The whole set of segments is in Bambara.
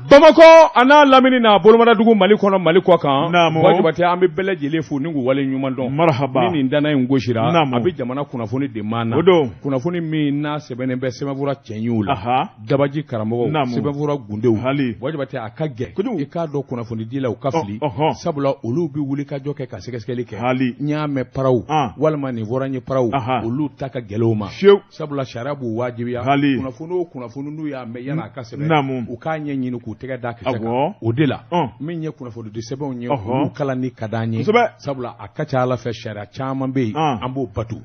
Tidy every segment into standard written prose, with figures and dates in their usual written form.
Bamakɔ an'a lamini na Bolomadadugu Mali kɔnɔ Mali kɔ kan Wajibate an bɛ bɛɛ lajɛlen fo ni k'u wale ɲuman dɔn marhaba ni nin dana in gosira a bɛ jamana kunnafoni de maana kunnafoni min n'a sɛbɛnnen bɛ sɛbɛnfura cɛɲiw la dabaji karamɔgɔw sɛbɛnfura gundew Wajibate a ka gɛn i k'a dɔn kunnafonidilaw ka fili sabula olu bɛ wuli ka jɔ kɛ ka sɛgɛsɛgɛli kɛ n y'a mɛn paraw walima nin fɔra n ye paraw olu ta ka gɛlɛw ma sabula sariya b'u wajibiya kunnafoni o kunnafoni n'u y'a mɛn yan'a ka sɛbɛn u k'a ɲɛ ɲini k'u tɛgɛ da kisɛ kan o de la min ye kunnafoni di sɛbɛnw ye olu kalan ni ka d'an ye sabula a ka ca Ala fɛ sariya caman bɛ yen an b'o batu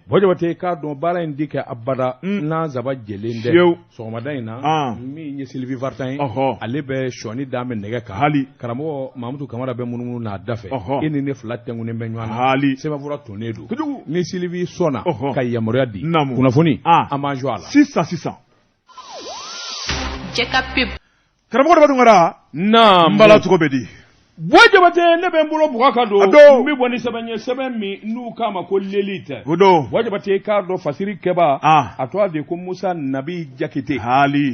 Wajibate k'a dɔn baara in di kɛ abada n'an zaba jɛlen tɛ sɔgɔmada in na min ye Sylvie Vartan ye ale bɛ sɔni d'a mɛn nɛgɛ kan karamɔgɔ Mamutu Kamara bɛ munumunu n'a da fɛ e ni ne fila tɛnkunnen bɛ ɲɔgɔn na sɛbɛnfura tonnen don ni Sylvie sɔnna ka yamaruya di kunnafoni an b'an jɔ a la sisan karamɔgɔ Daba Tunkara n bala cogo bɛ di Wajibate ne bɛ n bolo bugɔ ka don n bɛ bɔ ni sɛbɛn ye sɛbɛn min n'u k'a ma ko lelite Wajibate k'a dɔn fasiri kɛba a tɔgɔ de ko Musa Nabi Jakite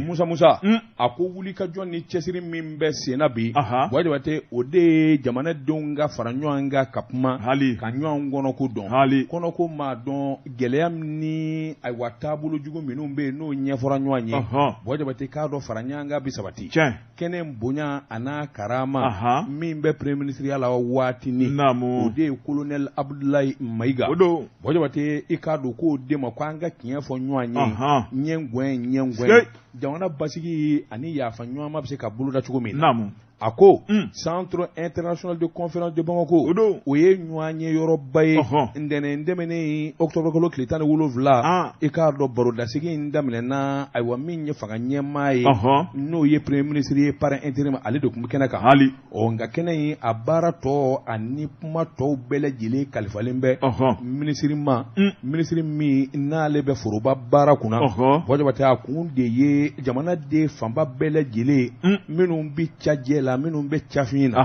Musa a ko wuli ka jɔ ni cɛsiri min bɛ senna bi Wajibate o de ye jamanadenw ka fara ɲɔgɔn kan ka kuma ka ɲɔgɔn kɔnɔko dɔn kɔnɔko maa dɔn gɛlɛya ni ayiwa taabolo jugu minnu bɛ yen n'o ɲɛfɔra ɲɔgɔn ye Wajibate k'a dɔn fara ɲɔgɔn kan bi sabati kɛnɛ bonya a n'a karama min bɛ premier ministre ya la waati ni o de ye colonel Abdoulaye Mayiga Wajibate i k'a dɔn k'o de ma ko an ka tiɲɛ fɔ ɲɔgɔn ye ɲɛngwɛn jamana basigi ani yafa ɲɔgɔn ma bɛ se ka boloda cogo min na a ko Centre International de Conférence de Bamako o ye ɲɔgɔn ye yɔrɔba ye ntɛnɛn tɛmɛnen octobre kalo tile 17 i k'a dɔn barodasigi in daminɛna ayiwa min ye fanga ɲɛmaa ye n'o ye premier ministre ye par intérim ale de tun bɛ kɛnɛ kan nka kɛnɛ in a baara tɔ ani kuma tɔw bɛɛ lajɛlen kalifalen bɛ minisiri ma minisiri min n'ale bɛ foroba baara kunna Wajibate a kun de ye jamanaden fanba bɛɛ lajɛlen minnu bɛ cajɛ la minnu bɛ cafin na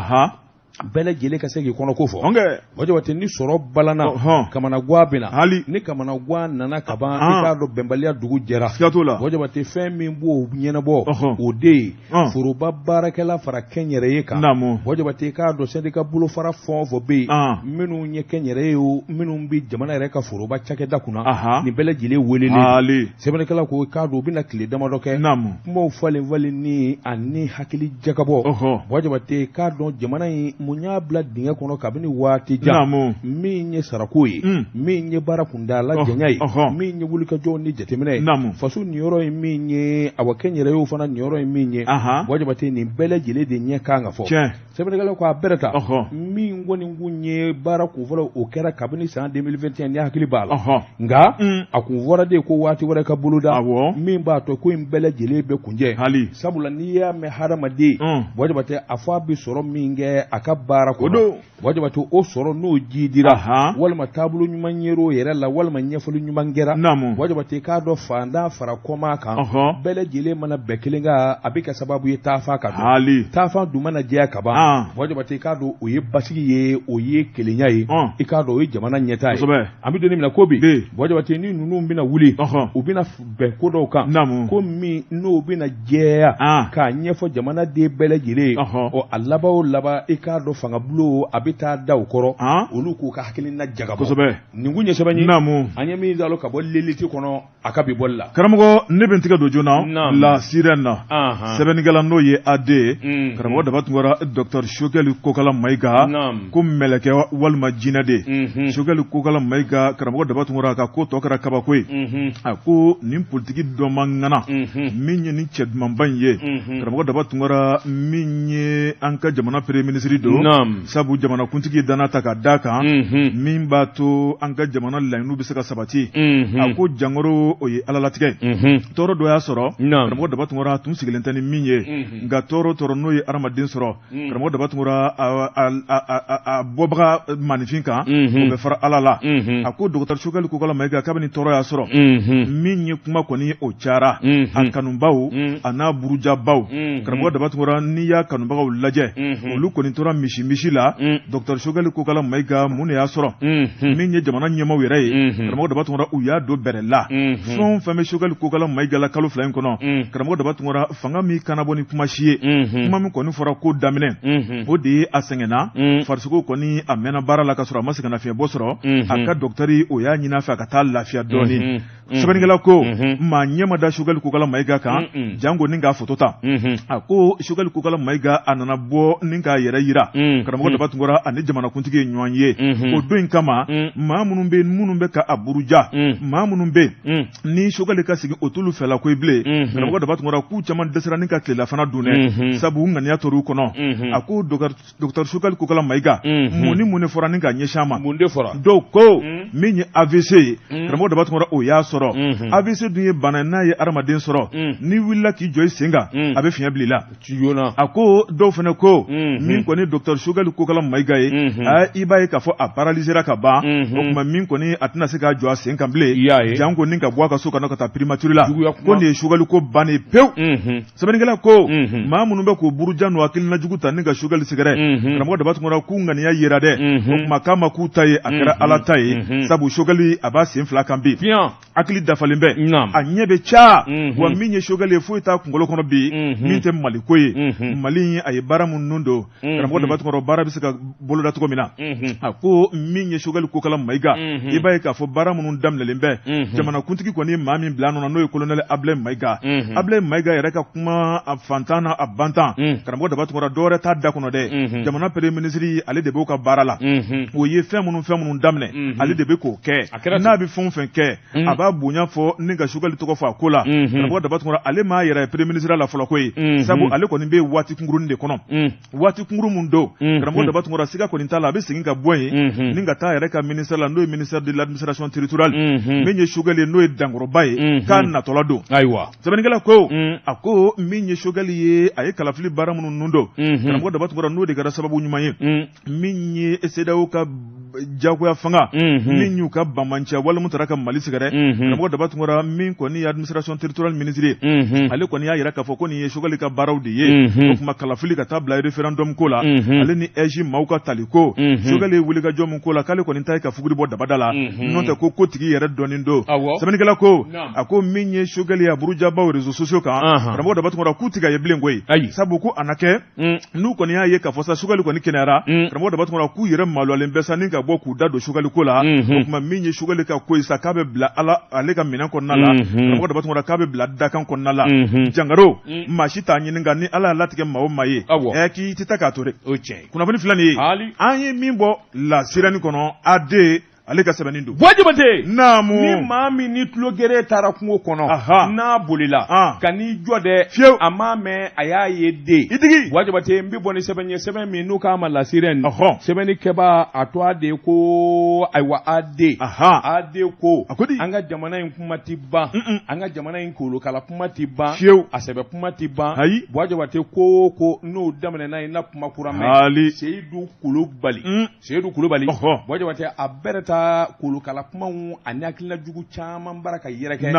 bɛɛ lajɛlen ka se k'i kɔnɔ ko fɔ Wajibate ni sɔrɔ balana kamana guwa bɛ na ni kamana guwa nana ka ban i k'a dɔn bɛnbaliya dugu jɛra Wajibate fɛn min b'o ɲɛnabɔ o de ye foroba baarakɛla fara kɛnyɛrɛye kan Wajibate k'a dɔn syndicat bolofara fɛn o fɛn bɛ yen minnu ye kɛnyɛrɛye o minnu bɛ jamana yɛrɛ ka foroba cakɛda kunna nin bɛɛ lajɛlen welelen sɛbɛnnikɛla ko k'a dɔn u bɛna tile damadɔ kɛ kumaw falen ni ani hakili jakabɔ Wajibate k'a dɔn jamana in mun y'a bila dingɛ kɔnɔ kabini waati jan min ye sarako ye min ye baara kundala janya ye min ye wulikajɔw ni jateminɛ ye faso niyɔrɔ ye min ye awa kɛnyɛrɛyew fana niyɔrɔ ye min ye Wajibate nin bɛɛ lajɛlen de ɲɛ kan ka fɔ sɛbɛnnikɛlaw ko a bɛrɛ ta min kɔni kun ye baara kunfɔlɔ o kɛra kabini san 2021 ni hakili b'a la nka a kun fɔra de ko waati wɛrɛ ka boloda min b'a to ko in bɛɛ lajɛlen bɛ kunjɛ sabula n'i y'a mɛn hadamaden Wajibate a fɔ a bɛ sɔrɔ min kɛ a ka baara kɔnɔ Wajibate o sɔrɔ n'o ji dira walima taabolo ɲuman yer'o yɛrɛ la walima ɲɛfɔli ɲuman kɛra Wajibate k'a dɔn fantan fara kɔma kan bɛɛ lajɛlen mana bɛɛ kelen kan a bɛ kɛ sababu ye taafa ka don taafa dun mana jɛya ka ban Wajibate k'a dɔn o ye basigi ye o ye kelenya ye i k'a dɔn o ye jamana ɲɛta ye an bɛ don min na ko bi Wajibate ni ninnu bɛna wuli u bɛna bɛn ko dɔw kan ko min n'o bɛna jɛya k'a ɲɛfɔ jamanaden bɛɛ lajɛlen ɔ a laban o laban i k'a dɔn fangabulo a bɛ taa da u kɔrɔ olu k'u ka hakilina jagabɔ nin kun ye sɛbɛn ye an ye min dalo ka bɔ leliti kɔnɔ a ka bi bɔli la karamɔgɔ ne bɛ n tigɛ don joona la sirɛn na sɛbɛnnikɛla n'o ye AD karamɔgɔ Daba Tunkara Dr Shokɛli Kokala Mayiga ko mɛlɛkɛ walima jinɛ de Shokɛli Kokala Mayiga karamɔgɔ Daba Tunkara ka ko tɔ kɛra kabako ye a ko nin politiki dɔ man ŋana min ye nin cɛ dumanba in ye karamɔgɔ Daba Tunkara min ye an ka jamana premier ministre don sabu jamanakuntigi dana ta ka da kan min b'a to an ka jamana laɲiniw bɛ se ka sabati a ko jankɔrɔ o ye alalatigɛ tɔɔrɔ dɔ y'a sɔrɔ karamɔgɔ Daba Tunkara tun sigilen tɛ ni min ye nka tɔɔrɔ tɔɔrɔ n'o ye adamaden sɔrɔ karamɔgɔ Daba Tunkara a bɔbaga maanifin kan o bɛ fara Ala la a ko Dr Shokɛli Kokala Mayiga kabini tɔɔrɔ y'a sɔrɔ min ye kuma kɔni o cayara a kanubaw a n'a burujabaw karamɔgɔ Daba Tunkara n'i y'a kanubagaw lajɛ olu kɔni tora misi la Dr Choguel Kokala Maïga mun y'a sɔrɔ min ye jamana ɲɛmaaw yɛrɛ ye karamɔgɔ Daba Tunkara u y'a don bɛrɛ la fɛn fɛn bɛ Choguel Kokala Maïga la kalo 2 in kɔnɔ karamɔgɔ Daba Tunkara fanga min kana bɔ ni kuma si ye kuma min kɔni fɔra ko daminɛ o de ye a sɛgɛnna farisogo kɔni a mɛnna baara la ka sɔrɔ a ma se ka lafiya bɔ sɔrɔ a ka dɔkitɛri o y'a ɲin'a fɛ a ka taa lafiya dɔɔni sɛbɛnnikɛla ko maa ɲɛ ma da Choguel Kokala Maïga kan jango ni k'a foto ta a ko Choguel Kokala Maïga a nana bɔ ni k'a yɛrɛ yira karamɔgɔ Daba Tunkara ani jamanakuntigi ye ɲɔgɔn ye o don in kama maa minnu bɛ ka a buruja maa minnu bɛ ni Choguel ka sigi o t'olu fɛla ko ye bilen karamɔgɔ Daba Tunkara k'u caman dɛsɛra ni ka tilelafana dun dɛ sabu ŋaniya tor'u kɔnɔ a ko Dr Choguel Kokala Maïga mun ni fɔra ni ka ɲɛsin a ma dɔw ko min ye AVC ye karamɔgɔ Daba Tunkara o y'a sɔrɔ AVC dun ye bana n'a ye adamaden sɔrɔ ni wulila k'i jɔ i sen kan a bɛ fiɲɛ bila i la a ko dɔw fana ko min kɔni Dr Choguel Kokala Maïga ye i b'a ye k'a fɔ a paralysera ka ban o tuma min kɔni a tɛna se k'a jɔ a sen kan bilen janko ni ka bɔ a ka so kɔnɔ ka taa primature la ko nin ye Choguel ko bannen pewu sɛbɛnnikɛla ko maa minnu bɛ k'o buruja n'o hakilina jugu ta ni ka Choguel sɛgɛrɛ karamɔgɔ Daba Tunkara k'u ŋaniya yera dɛ o tuma k'a ma k'u ta ye a kɛra Ala ta ye sabu Choguel a b'a sen 2 kan bi hakili dafalen bɛ a ɲɛ bɛ ca wa min ye Choguel ye foyi t'a kunkolo kɔnɔ bi min tɛ Mali ko ye Mali a ye baara minnu don karamɔgɔ Daba Tunkara baara bɛ se ka boloda cogo min na a ko min ye Choguel Kokala Maïga i b'a ye k'a fɔ baara minnu daminɛlen bɛ jamanakuntigi kɔni maa min bila nɔ n'o ye colonel Ablaye Maïga Ablaye Maïga yɛrɛ ka kuma a fantan n'a a bantan karamɔgɔ Daba Tunkara dɔwɛrɛ t'a da kɔnɔ dɛ jamana premier ministre ale de b'o ka baara la o ye fɛn minnu daminɛ ale de bɛ k'o kɛ n'a bɛ fɛn o fɛn kɛ a b'a bonya fɔ ni ka Choguel tɔgɔ fɔ a ko la karamɔgɔ Daba Tunkara ale m'a yɛrɛ premier ministre la fɔlɔ ko ye sabu ale kɔni bɛ waati kunkurunin de kɔnɔ waati kunkuru mun don karamɔgɔ Daba Tunkara siga kɔni t'a la a bɛ segin ka bɔ yen ni ka taa yɛrɛ ka ministère la n'o ye ministère de l'administration territoriale min ye Choguel ye n'o ye dankɔrɔba ye k'a natɔla don sɛbɛnnikɛla ko a ko min ye Choguel ye a ye kalafili baara minnu don karamɔgɔ Daba Tunkara n'o de kɛra sababu ɲuman ye min ye CEDEAO ka jagoya fanga min y'u ka bamanciya walimu taara ka Mali sɛgɛrɛ karamɔgɔ Daba Tunkara min kɔni ye administration territoriale ministre ye ale kɔni y'a yɛrɛ k'a fɔ ko nin ye Choguel ka baaraw de ye o tuma kalafili ka taa bila référendum ko la ale ni EJ maaw ka tali ko Choguel ye wulikajɔ min ko la k'ale kɔni ta ye ka fuguri bɔ dabada la n'o tɛ ko tigi yɛrɛ dɔnnen don sɛbɛnnikɛla ko a ko min ye Choguel ye a burujabaw réseaux sociaux kan karamɔgɔ Daba Tunkara k'u tigɛ ye bilen koyi sabu ko a na kɛ n'u kɔni y'a ye k'a fɔ sa Choguel kɔni kɛnɛyara karamɔgɔ Daba Tunkara k'u yɛrɛ maloyalen bɛ sa ni ka bɔ k'u da don Choguel ko la o tuma min ye Choguel ka ko ye sa k'a bɛ bila ale ka minɛn kɔnɔna la karamɔgɔ Daba Tunkara k'a bɛ bila dakan kɔnɔna la jangaro maa si t'a ɲini nka ni Ala y'a latigɛ maa o maa ye k'i tɛ taa k'a to dɛ kunnafoni filɛ nin ye an ye min bɔ la sirani kɔnɔ AD ale ka sɛbɛnnin don Wajibate naamu ni maa min ni tulo gere taara kungo kɔnɔ n'a bolila ka n'i jɔ dɛ fiyewu a m'a mɛn a y'a ye den itigi Wajibate n bɛ bɔ ni sɛbɛn ye sɛbɛn min n'u k'a ma lasirɛn sɛbɛnnikɛba a to a de ko ayiwa AD ko an ka jamana in kuma ti ban an ka jamana in kolokala kuma ti ban fiyewu a sɛbɛ kuma ti ban ayi Wajibate ko n'o daminɛna ye na kuma kura mɛn Seyidu Kulubali Wajibate a bɛrɛ ta kolokala kumaw ani hakilina jugu caman bara ka yɛrɛkɛ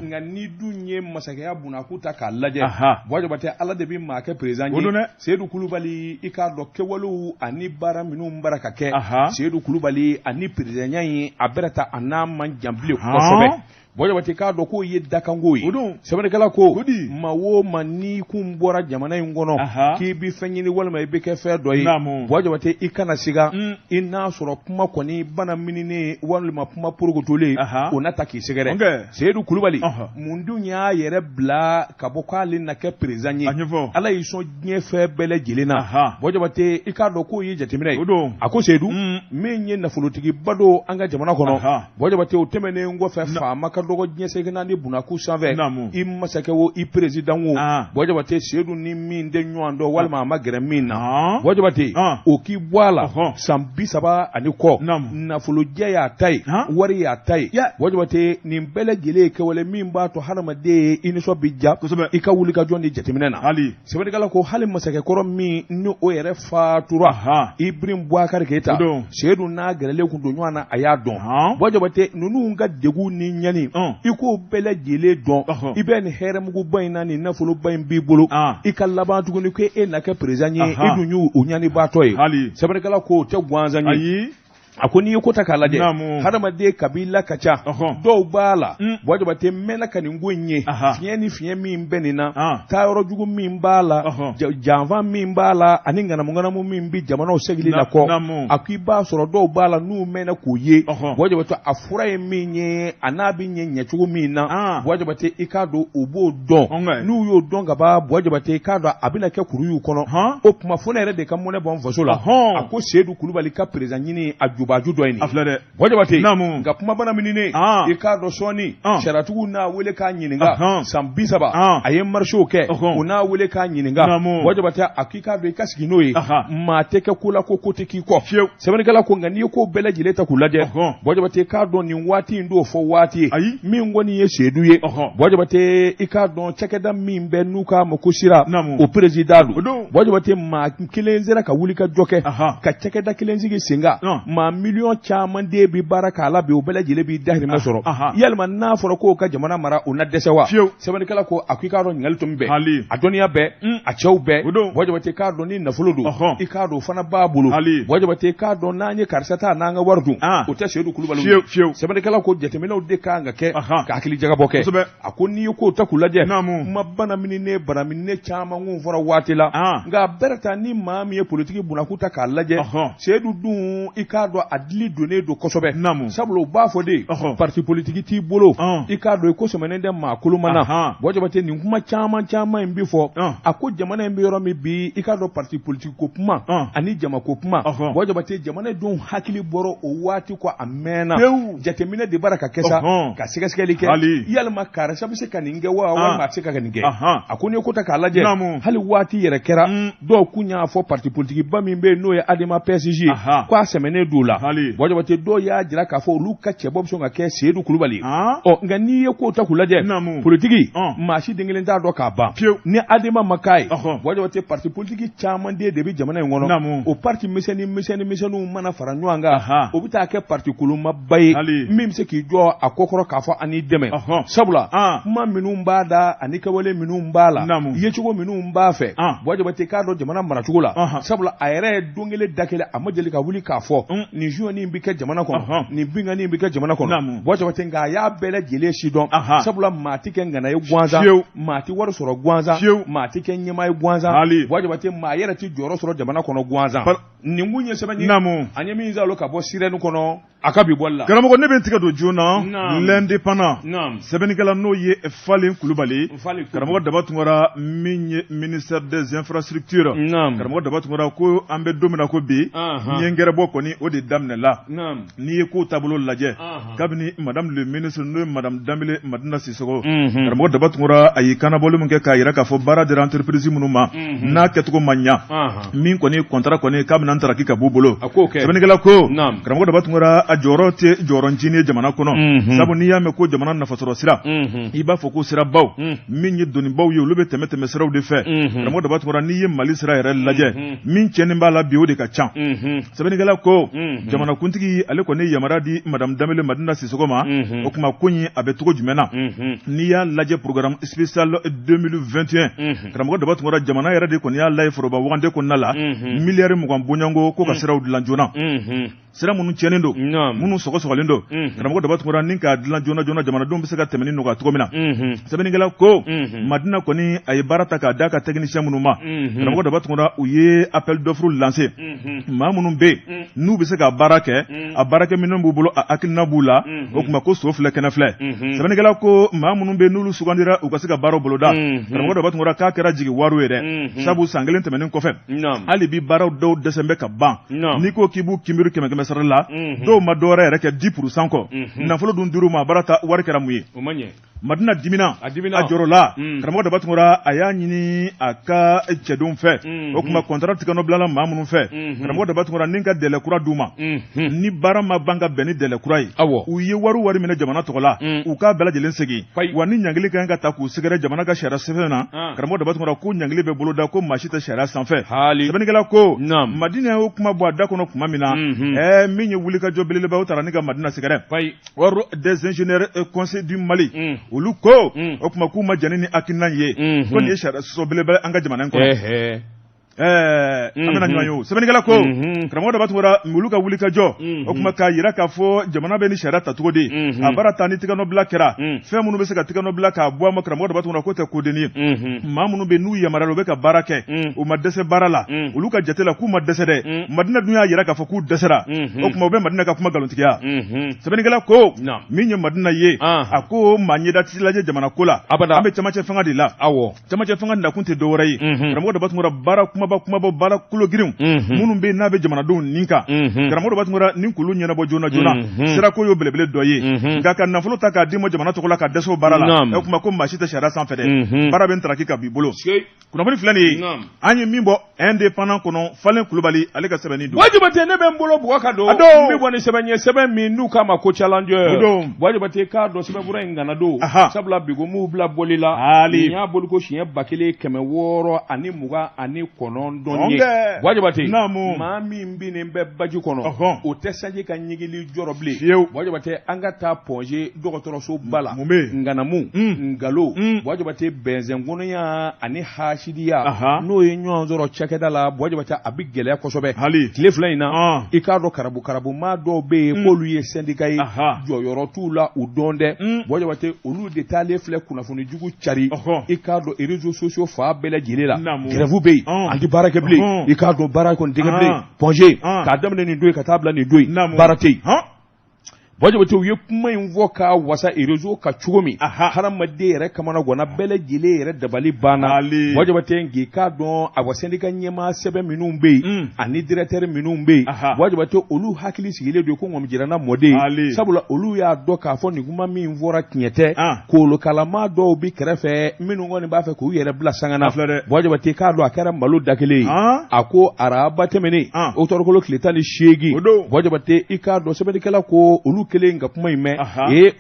nka ni dun ye masakɛya bunakun ta k'a lajɛ Wajibate Ala de bɛ maa kɛ président ye Seyidu Kulubali i k'a dɔn kɛwalew ani baara minnu bara ka kɛ Seyidu Kulubali ani présidentya in a bɛrɛ ta a n'a man jan bilen kosɛbɛ Wajibate k'a dɔn k'o ye dakanko ye sɛbɛnnikɛla ko maa o maa n'i kun bɔra jamana in kɔnɔ k'i bi fɛn ɲini walima i bɛ kɛ fɛn dɔ ye Wajibate i kana siga i n'a sɔrɔ kuma kɔni bana mininen walima kuma porokotolen o na ta k'i sɛgɛrɛ Seyidu Kulubali mun dun y'a yɛrɛ bila ka bɔ k'ale na kɛ président ye Ala y'i sɔn diɲɛ fɛn bɛɛ lajɛlen na Wajibate i k'a dɔn k'o ye jateminɛ ye a ko Seyidu min ye nafolotigiba don an ka jamana kɔnɔ Wajibate o tɛmɛnen kɔfɛ faama ka dɔgɔ diɲɛ segin ni bunakun sanfɛ i masakɛ o i président o Wajibate Seyidu ni min tɛ ɲɔgɔn dɔn walima a ma gɛrɛ min na Wajibate o k'i bɔ a la san 30 ani kɔ nafolojɛ y'a ta ye wari y'a ta ye Wajibate nin bɛɛ lajɛlen ye kɛwale min b'a to hadamaden i nisɔn bɛ ja i ka wuli ka jɔn di jateminɛ na sɛbɛnnikɛla ko hali masakɛkɔrɔ min ni o yɛrɛ fatura Ibrim Boubacar Keita Seyidu n'a gɛrɛlen kun don ɲɔgɔn na a y'a dɔn Wajibate ninnu ka degun ni ɲani i k'o bɛɛ lajɛlen dɔn i bɛ nin hɛrɛmuguba in na nin nafoloba in b'i bolo i ka laban tuguni ko e na kɛ président ye i dun y'u ɲanibaatɔ ye sɛbɛnnikɛla ko o tɛ gansan ye a ko n'i ye ko ta k'a lajɛ hadamaden kabila ka ca dɔw b'a la Wajabate mɛnna ka nin ko in ye fiɲɛ ni fiɲɛ min bɛ nin na taayɔrɔ jugu min b'a la janfa min b'a la ani ŋanamu min bɛ jamanaw segili la kɔ a ko i b'a sɔrɔ dɔw b'a la n'u mɛnna k'o ye Wajabate a fura ye min ye a n'a bɛ ɲɛ cogo min na Wajabate i k'a dɔn u b'o dɔn n'u y'o dɔn ka ban Wajabate i k'a dɔn a bɛna kɛ kuru y'u kɔnɔ o tuma fo ne yɛrɛ de ka mɔnɛ bɔ n faso la a ko Seydou Kulubali ka président ɲini a jubaju dɔ in Wajabate nka kumabana minine i k'a dɔn sɔɔni sariyatigiw n'a wele k'a ɲininka san 30 a ye marchew kɛ u n'a wele k'a ɲininka Wajabate a k'i k'a dɔn i ka sigi n'o ye maa tɛ kɛ ko la ko tɛ k'i kɔ sɛbɛnnikɛla ko nka n'i ye ko bɛɛ lajɛlen ta k'u lajɛ Wajabate k'a dɔn nin waati in don fɔ waati ye min kɔni ye Seydou ye Wajabate i k'a dɔn cakɛda min bɛ n'u k'a ma ko sira o président don Wajabate maa kelen sera ka wuli ka jɔ kɛ ka cakɛda kelen sigi sen kan maa miliyɔn caman de bi baara k'a la bi o bɛɛ lajɛlen b'i dahirimɛ sɔrɔ yalima n'a fɔra k'o ka jamana mara o na dɛsɛ wa sɛbɛnnikɛla ko a ko i k'a dɔn ɲininkali tun bɛɛ a dɔnniya bɛɛ a cɛw bɛɛ Wajabate k'a dɔn ni nafolo don i k'a dɔn o fana b'a bolo Wajabate k'a dɔn n'an ye karisa ta n'an ka wari dun o tɛ Seydou Kulubali sɛbɛnnikɛla ko jateminɛw de kan ka kɛ ka hakili jagabɔ kɛ a ko n'i ye k'o ta k'u lajɛ kuma bana minine bara minine caman kun fɔra waati la nka a bɛɛ ta ni maa min ye politiki bunakun ta k'a lajɛ Seydou dun i k'a dɔn a dili donnen don kosɛbɛ sabula u b'a fɔ de parti politique t'i bolo i k'a dɔn i ko sɛmɛnen tɛ maa koloma na Wajabate nin kuma caman in bi fɔ a ko jamana in bɛ yɔrɔ min bi i k'a dɔn parti politique ko kuma ani jama ko kuma Wajabate jamana denw hakili bɔra o waati ko a mɛnna jateminɛ de bara ka kɛ sa ka sɛgɛsɛgɛli kɛ yalima karisa bɛ se ka nin kɛ wa walima a tɛ se ka nin kɛ a ko n'i ye ko ta k'a lajɛ hali waati yɛrɛ kɛra dɔw kun y'a fɔ parti politique ba min bɛ yen n'o ye Adema PSG ko a sɛmɛnen don la Wajabate dɔw y'a jira k'a fɔ olu ka cɛbɔ bɛ sɔn ka kɛ Seydou Kulubali nka n'i ye ko ta k'u lajɛ politiki maa si den kelen t'a dɔn k'a ban ni Adema ma k'a ye Wajabate parti politique caman de bɛ jamana in kɔnɔ o parti misɛnninw mana fara ɲɔgɔn kan o bɛ taa kɛ parti kolomaba ye min bɛ se k'i jɔ a kɔkɔrɔ k'a fɔ ani dɛmɛ sabula kuma minnu b'a da ani kɛwale minnu b'a la yecogo minnu b'a fɛ Wajabate k'a dɔn jamana maracogo la sabula a yɛrɛ ye don kelen da kelen a ma deli ka wuli k'a fɔ nin juin bɛ kɛ jamana kɔnɔ nin binkani bɛ kɛ jamana kɔnɔ Wajabate nka a y'a bɛɛ lajɛlen si dɔn sabula maa tɛ kɛ ŋana ye gansan maa tɛ wari sɔrɔ gansan maa tɛ kɛ ɲɛmaa ye gansan Wajabate maa yɛrɛ tɛ jɔyɔrɔ sɔrɔ jamana kɔnɔ gansan nin kun ye sɛbɛn ye an ye min zalo ka bɔ sirɛni kɔnɔ a ka bi bɔli la karamɔgɔ ne bɛ n tigɛ don joona l'indépendant sɛbɛnnikɛla n'o ye Falen Kulubali karamɔgɔ daba tungara min ye ministère des infrastructures karamɔgɔ daba tungara ko an bɛ don min na ko bi ɲɛgɛrɛbɔ kɔni o de daminɛla n'i ye ko taabolo lajɛ kabini madame le ministre n'o ye madame Danbele Madina Sisoko karamɔgɔ daba tungara a y'i kanabɔli min kɛ k'a yira k'a fɔ baara dira entreprise minnu ma n'a kɛcogo ma ɲa min kɔni contrat kɔni k'a bɛna ntaraki ka b'u bolo sɛbɛnnikɛla ko karamɔgɔ daba tungara a jɔyɔrɔ tɛ jɔyɔrɔ ncinin ye jamana kɔnɔ sabu n'i y'a mɛn ko jamana nafasɔrɔ sira i b'a fɔ ko sirabaw min ye donibaw ye olu bɛ tɛmɛ siraw de fɛ karamɔgɔ daba tungara n'i ye Mali sira yɛrɛ lajɛ min cɛnnin b'a la bi o de ka ca sɛbɛnnikɛla ko jamanakuntigi ale kɔni yamaruya di madame Danbele Madina Sisoko ma o tuma ko in a bɛ cogo jumɛn na n'i y'a lajɛ programme spécial 2021 karamɔgɔ daba tungara jamana yɛrɛ de kɔni y'a lajɛ foroba wagande kɔnɔna la miliyari 20 bɔɲɔngo ko ka siraw dilan joona sira minnu cɛnnin don minnu sɔgɔsɔgɔlen don karamɔgɔ daba tungara ni k'a dilan joona jamanadenw bɛ se ka tɛmɛ ni nɔgɔya cogo min na sɛbɛnnikɛla ko Madina kɔni a ye baara ta k'a d'a ka technicien minnu ma karamɔgɔ daba tungara u ye appel d'offre lancé maa minnu bɛ yen n'u bɛ se ka baara kɛ a baarakɛminɛnw b'u bolo a hakilina b'u la o tuma ko so filɛ kɛnɛ filɛ sɛbɛnnikɛla ko maa minnu bɛ yen n'olu sugandira u ka se ka baaraw boloda karamɔgɔ daba tungara k'a kɛra jigi wariw ye dɛ sabu san kelen tɛmɛnen kɔfɛ hali bi baaraw dɔw dɛsɛ bɛ ka ban n'i ko k'i b'u kinbiri 100 sara la dɔw ma dɔwɛrɛ yɛrɛ kɛ 10% kɔ nafolo dun dir'u ma baara ta wari kɛra mun ye Madina dimina a jɔrɔla karamɔgɔ daba tungura a y'a ɲini a ka cɛdenw fɛ o kuma contrat tigɛ nɔ bilala maa minnu fɛ karamɔgɔ daba tungura ni ka délai kura d'u ma ni baara ma ban ka bɛn ni délai kura ye u ye wari minɛ jamana tɔgɔ la u k'a bɛɛ lajɛlen segin wa ni ɲangili ka kan ka ta k'u sɛgɛrɛ jamana ka sariya sɛbɛn na karamɔgɔ daba tungura ko ɲangili bɛ bolo da ko maa si tɛ sariya sanfɛ sɛbɛnnikɛla ko Madina y'o kuma bɔ a da kɔnɔ kuma min na min ye wulikajɔ belebeleba o taara ni ka Madina sɛgɛrɛ ordre des ingénieurs conseil du Mali olu ko o kuma k'u ma jɛni ni hakilina ye ko nin ye sariya sɔsɔ belebele an ka jamana in kɔnɔ an bɛna ɲɔgɔn ye o sɛbɛnnikɛla ko karamɔgɔ daba tungura olu ka wulikajɔ o kuma k'a yira k'a fɔ jamana bɛ ni sariya ta cogo di a baara ta ni tigɛnɔbila kɛra fɛn minnu bɛ se ka tigɛnɔbila k'a bɔ a ma karamɔgɔ daba tungura k'o tɛ kodenni ye maa minnu bɛ n'u yamaruyala u bɛ ka baara kɛ u ma dɛsɛ baara la olu ka jate la k'u ma dɛsɛ dɛ Madina dun y'a yira k'a fɔ k'u dɛsɛra o kuma u bɛ Madina ka kuma nkalontigiya sɛbɛnnikɛla ko min ye Madina ye a ko maa ɲɛda tɛ lajɛ jamana ko la an bɛ camancɛ fanga de la camancɛ fanga nakun tɛ dɔwɛrɛ ye karamɔgɔ daba tungura baara kumaba baara kulo girinw minnu bɛ n'a bɛ jamanadenw nin kan karamɔgɔ daba tungura nin k'olu ɲɛnabɔ joona sira ko y'o belebele dɔ ye nka ka nafolo ta k'a d'i ma jamana tɔgɔ la ka dɛsɛ o baara la o kuma ko maa si tɛ sariya sanfɛ dɛ baara bɛ n taraki ka b'i bolo kunnafoni filɛ nin ye an ye min bɔ indépendant kɔnɔ Falen Kulubali ale ka sɛbɛnni don Wajibate ne bɛ n bolo bugɔ ka don n bɛ bɔ ni sɛbɛn ye sɛbɛn min n'u k'a ma ko challenge Wajibate k'a dɔn sɛbɛnfura in gana don sabula bigo m'u bila boli la nin y'a boli ko siɲɛ 1629 ye Wajibate maa min bɛ nin bɛ baji kɔnɔ o tɛ sanji ka ɲigili jɔrɔ bilen Wajibate an ka taa Pongé dɔgɔtɔrɔso ba la Nganamu Ngalo Wajibate bɛnzɛnkɔnɔya ani hasidiya n'o ye ɲɔgɔn sɔrɔ cakɛda la Wajibate a bɛ gɛlɛya kosɛbɛ tile fila in na i k'a dɔn karabu maa dɔw bɛ yen k'olu ye syndicat ye jɔyɔrɔ t'u la u dɔn dɛ Wajibate olu de taalen filɛ kunnafoni jugu cari i k'a dɔn réseaux sociaux fa bɛɛ lajɛlen la grève bɛ yen an tɛ baara kɛ bilen i k'a dɔn baara kɔni tɛ kɛ bilen Pongé k'a daminɛ nin don ye ka taa bila nin don ye baara tɛ yen Wajibate u ye kuma in fɔ ka wasa réseau ka cogo min hadamaden yɛrɛ kamana gwana bɛɛ lajɛlen yɛrɛ dabali banna Wajibate ngi k'a dɔn a wa syndicat ɲɛmaa sɛbɛn minnu bɛ yen ani directeur minnu bɛ yen Wajibate olu hakili sigilen don ko ŋɔmi jirana mɔden sabula olu y'a dɔn k'a fɔ nin kuma min fɔra tiɲɛ tɛ kolokalama dɔw bi kɛrɛfɛ minnu kɔni b'a fɛ k'u yɛrɛ bila sanga na Wajibate k'a dɔn a kɛra malo da kelen ye a ko araba tɛmɛnen octobre tile 18 Wajibate i k'a dɔn sɛbɛnnikɛla ko olu kelen ka kuma in mɛn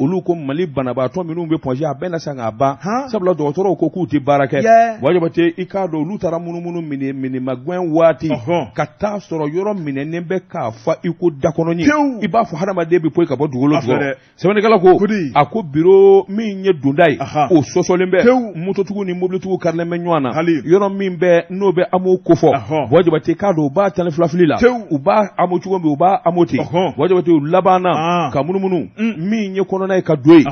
olu ko Mali banabaatɔ minnu bɛ Pongé a bɛɛ na san k'a ban sabula dɔgɔtɔrɔw ko k'u tɛ baara kɛ Wajibate i k'a dɔn olu taara munumunu minimagwɛn waati ka taa sɔrɔ yɔrɔ minɛnen bɛ k'a fa i ko dakɔnɔni i b'a fɔ hadamaden bɛ poyi ka bɔ dugukolo jukɔrɔ sɛbɛnnikɛla ko a ko bureau min ye donda ye o sɔsɔlen bɛ mototigiw ni mobilitigiw karilen bɛ ɲɔgɔn na yɔrɔ min bɛ n'o bɛ AMO kofɔ Wajibate k'a dɔn u b'a tani filafili la u b'a AMO cogo min u b'a AMO ten Wajibate u labanna ka munumunu min ye kɔnɔna ye ka don ye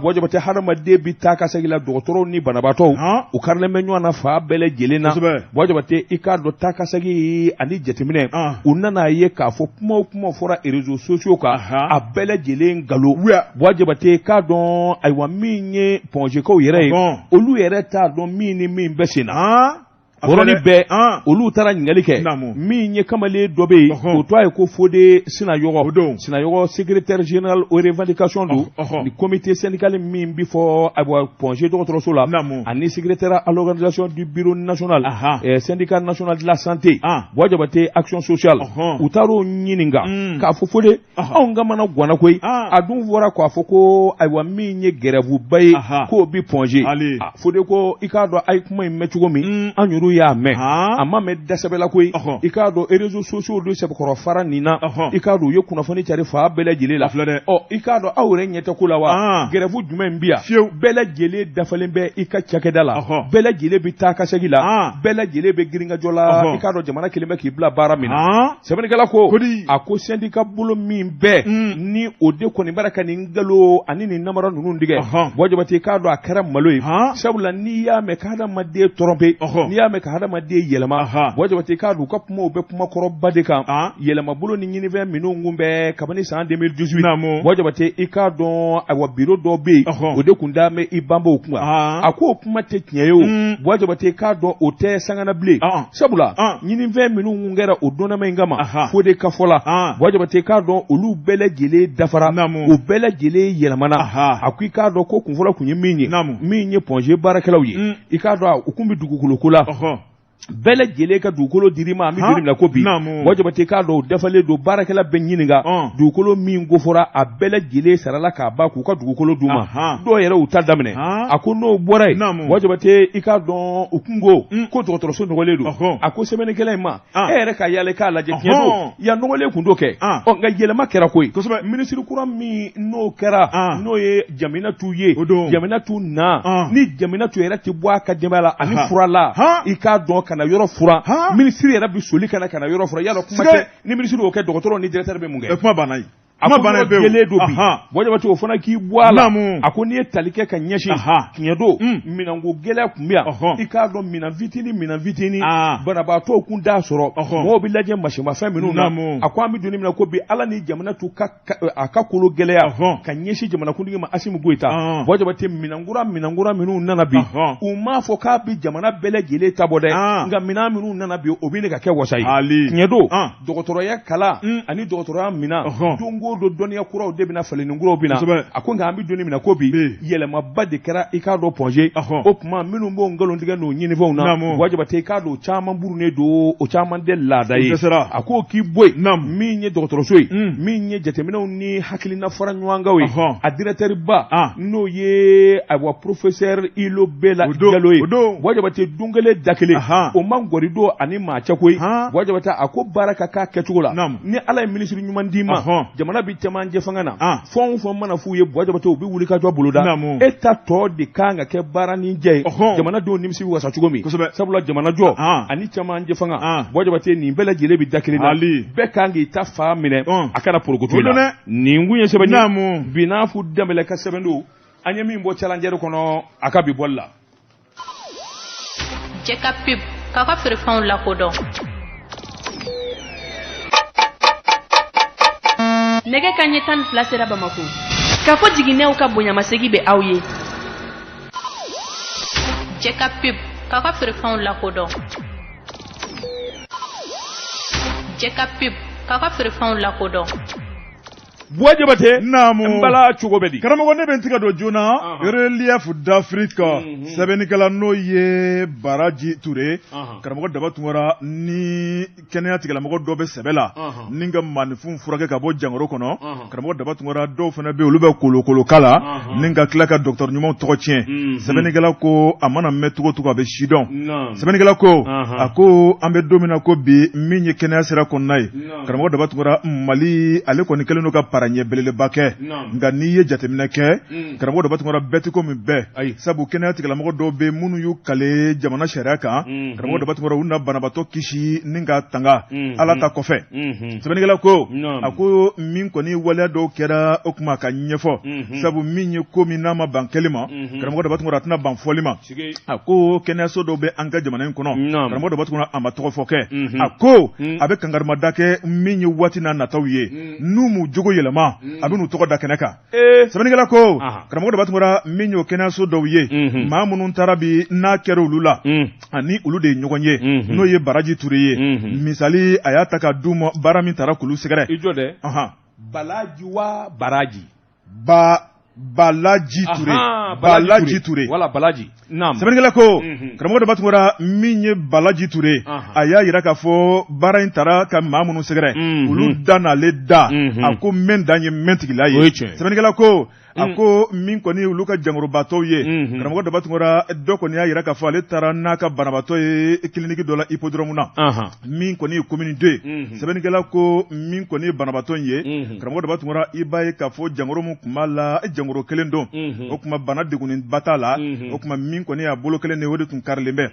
Wajibate hadamaden bi taa ka segin la dɔgɔtɔrɔw ni banabaatɔw u karilen bɛ ɲɔgɔn na fa bɛɛ lajɛlen na Wajibate i k'a dɔn taa ka segin ani jateminɛ u nana ye k'a fɔ kuma fɔra réseaux sociaux kan a bɛɛ lajɛlen nkalon Wajibate k'a dɔn ayiwa min ye Pongékaw yɛrɛ ye olu yɛrɛ t'a dɔn min ni min bɛ sen na Oroni bɛɛ olu taara ɲininkali kɛ min ye kamalen dɔ bɛ yen o to a ye ko Fode Sinayɔgɔ secrétaire général aux revendications don ni comité syndical min bi fɔ Pongé dɔgɔtɔrɔso la ani secrétaire à l'organisation du bureau national syndicat national de la santé Wajibate action sociale u taar'o ɲininka k'a fɔ Fode anw ka mana gwana koyi a dun fɔra k'a fɔ ko ayiwa min ye grève ba ye k'o bi Pongé Fode ko i k'a dɔn a ye kuma in mɛn cogo min an yɛrɛ y'a mɛn a ma mɛn dasɛbɛla koyi i k'a dɔn réseaux sociaux do sɛbɛkɔrɔ fara nin na i k'a dɔn u ye kunnafoni cari fa bɛɛ lajɛlen la i k'a dɔn aw yɛrɛ ɲɛ tɛ ko la wa grève jumɛn bi yan bɛɛ lajɛlen dafalen bɛ i ka cakɛda la bɛɛ lajɛlen bɛ taa ka segin la bɛɛ lajɛlen bɛ girinkajɔ la i k'a dɔn jamana kelen bɛ k'i bila baara min na sɛbɛnnikɛla ko a ko syndicat bolo min bɛɛ ni o de kɔni bɛra ka nin nkalon ani nin namara ninnu tigɛ Wajibate i k'a dɔn a kɛra malo ye sabula n'i y'a mɛn k'adamaden tromper n'i y'a me ka hadamaden yɛlɛma wajabate ka du ka kuma u bɛ kuma kɔrɔba de kan yɛlɛma bolo ni ɲinifɛn minnu kun bɛ kabini san 2018 wajabate i k'a dɔn awa biro dɔ bɛ yen o de kun da mɛ i banbaw kuma a ko o kuma tɛ tiɲɛ ye o wajabate k'a dɔn o tɛ sangana bilen sabula ɲinifɛn minnu kun kɛra o donnama in kama fo de ka fɔ la wajabate k'a dɔn olu bɛɛ lajɛlen dafara o bɛɛ lajɛlen yɛlɛmana a ko i k'a dɔn ko kunfɔlɔ kun ye min ye min ye pɔnze baarakɛlaw ye i k'a dɔn u kun bɛ dugukolo ko la bɛɛ lajɛlen ka dugukolo dir'i ma an bɛ joli min na ko bi wajabate k'a dɔn o dafalen don baarakɛla bɛ ɲininka dugukolo min gofɔra a bɛɛ lajɛlen sarala k'a ban k'u ka dugukolo d'u ma dɔw yɛrɛ y'u ta daminɛ a ko n'o bɔra yen wajabate i k'a dɔn u kun ko dɔgɔtɔrɔso nɔgɔlen don a ko sɛbɛnnikɛla in ma e yɛrɛ ka yala k'a lajɛ tiɲɛ don yan nɔgɔlen kun t'o kɛ nka yɛlɛma kɛra koyi minisiri kura min n'o kɛra n'o ye Jaminatu ye Jaminatu na ni Jaminatu yɛrɛ tɛ bɔ a ka denbaya la ani fura la i k'a dɔn kana yɔrɔ fura minisiri yɛrɛ bi soli kana yɔrɔ fura yala kuma tɛ ni minisiri y'o kɛ dɔgɔtɔrɔ ni directeur bɛ mun kɛ kuma banna ye a ko gɛlɛ do bi wajabate o fana k'i bɔ a la a ko n'i ye tali kɛ ka ɲɛsin tiɲɛ don minɛnko gɛlɛya kun bɛ yan i k'a dɔn minɛn fitini banabaatɔw kun t'a sɔrɔ mɔgɔw bɛ lajɛ masimafɛn minnu na a ko an bɛ donni min na ko bi ala ni Jaminatu a ka kolo gɛlɛya ka ɲɛsin jamanakuntigi ma Asimu Goyita wajabate minɛnkura minnu nana bi u m'a fɔ k'a bɛ jamana bɛɛ lajɛlen ta bɔ dɛ nka minɛn minnu nana bi o bɛ ne ka kɛ wasa ye tiɲɛ don dɔgɔtɔrɔya kalan ani dɔgɔtɔrɔya minɛn ko do dɔnniya kuraw de bɛna falen ni kuraw bɛna a ko nka an bɛ donni min na ko bi yɛlɛmaba de kɛra i k'a dɔn pɔnze o tuma minnu b'o nkalon tigɛ n'o ɲinifɛnw na wajabate i k'a dɔn o caman burunen don o caman tɛ laada ye a ko k'i bɔ yen min ye dɔgɔtɔrɔso ye min ye jateminɛw ni hakilina fara ɲɔgɔnkaw ye a directeur ba n'o ye awa professeur Ilo Bela Diallo ye wajabate don kelen da kelen o man gɔri don ani maa cɛ koyi wajabate a ko baara ka k'a kɛcogo la ni ala ye minisiri ɲuman d'i ma jamana bi cɛmancɛ fanga na fɛn o fɛn mana f'u ye wajabate u bɛ wuli ka jɔ boloda e ta tɔ de kan ka kɛ baara ni jɛ ye jamanadenw nimisi bɛ wasa cogo min sabula jamanajɔ ani cɛmancɛ fanga wajabate nin bɛɛ lajɛlen bɛ da kelen na bɛɛ kan k'i ta fa minɛ a kana porokoto la nin kun ye sɛbɛnni bi n'a fɔ Danbɛlɛ ka sɛbɛn don an ye min bɔ challenger kɔnɔ a ka bi bɔli la. Jɛ ka pib k'a ka feerefɛnw lakodɔn. Nɛgɛ kanɲɛ 12 sera Bamako. K'a fɔ jiginɛw ka bonyamasegi bɛ aw ye. Jɛ ka pib k'a ka feerefɛnw lakodɔn. Jɛ ka pib k'a ka feerefɛnw lakodɔn. Wajabate mbala cogo bɛ di karamɔgɔ ne bɛ n tigɛ don joona relief d'Afrique sɛbɛnnikɛla n'o ye Baraji Ture karamɔgɔ daba tungara ni kɛnɛya tigilamɔgɔ dɔ bɛ sɛbɛ la ni ka maanifin furakɛ ka bɔ jangoro kɔnɔ karamɔgɔ daba tungara dɔw fana bɛ olu bɛ kolokoloka la ni ka tila ka docteur ɲumanw tɔgɔ tiɲɛ sɛbɛnnikɛla ko a mana mɛn cogo cogo a bɛ si dɔn sɛbɛnnikɛla ko a ko an bɛ don min na ko bi min ye kɛnɛya sira kɔnɔna ye karamɔgɔ daba tungara Mali ale kɔni kɛlen don ka ɲɛ belebeleba kɛ nka n'i ye jateminɛ kɛ karamɔgɔ dɔ batungara bɛɛ ti ko min bɛɛ sabu kɛnɛya tigilamɔgɔ dɔw bɛ minnu y'u kale jamana sariya kan karamɔgɔ dɔ batungara u na banabatɔ kisi ni ka tanga ala ta kɔfɛ sɛbɛnnikɛla ko a ko min kɔni waleya dɔw kɛra o kuma ka ɲɛfɔ sabu min ye ko min n'a ma ban kɛli ma karamɔgɔ dɔ batungara a tɛna ban fɔli ma a ko kɛnɛyaso dɔw bɛ an ka jamana in kɔnɔ karamɔgɔ dɔ batungara a ma tɔgɔ fɔ kɛ a ko a bɛ kangarimada kɛ min ye waati n'a nataw ye n'u m'u jogo yɛlɛma a bɛ n'u tɔgɔ da kɛnɛ kan sɛbɛnnikɛla ko karamɔgɔ dɔ batungara min y'o kɛnɛyaso dɔw ye maa minnu taara bi n'a kɛra olu la ani olu de ye ɲɔgɔn ye n'o ye Baraji Ture ye misali a y'a ta ka d'u ma baara min taara k'olu sɛgɛrɛ i jɔ dɛ Balaji wa Baraji Balaji Ture Balaji Ture wala Balaji naam sɛbɛnnikɛla ko karamɔgɔ dɔ batungara min ye Balaji Ture a y'a yira k'a fɔ baara in taara ka maa minnu sɛgɛrɛ olu da n'ale da a ko mɛn dan ye mɛn tigila ye sɛbɛnnikɛla ko a ko min kɔni olu ka jangorobaatɔw ye karamɔgɔ dɔ batungara dɔ kɔni y'a yira k'a fɔ ale taara n'a ka banabaatɔ ye kiliniki dɔ la hippodrome na min kɔni ye commune 2 sɛbɛnnikɛla ko min kɔni ye banabaatɔ in ye karamɔgɔ dɔ batungara i b'a ye k'a fɔ jangoro min tun b'a la jangoro kelen don o tuma bana degunnenba t'a la o tuma min kɔni y'a bolo kelen de o de tun karilen bɛ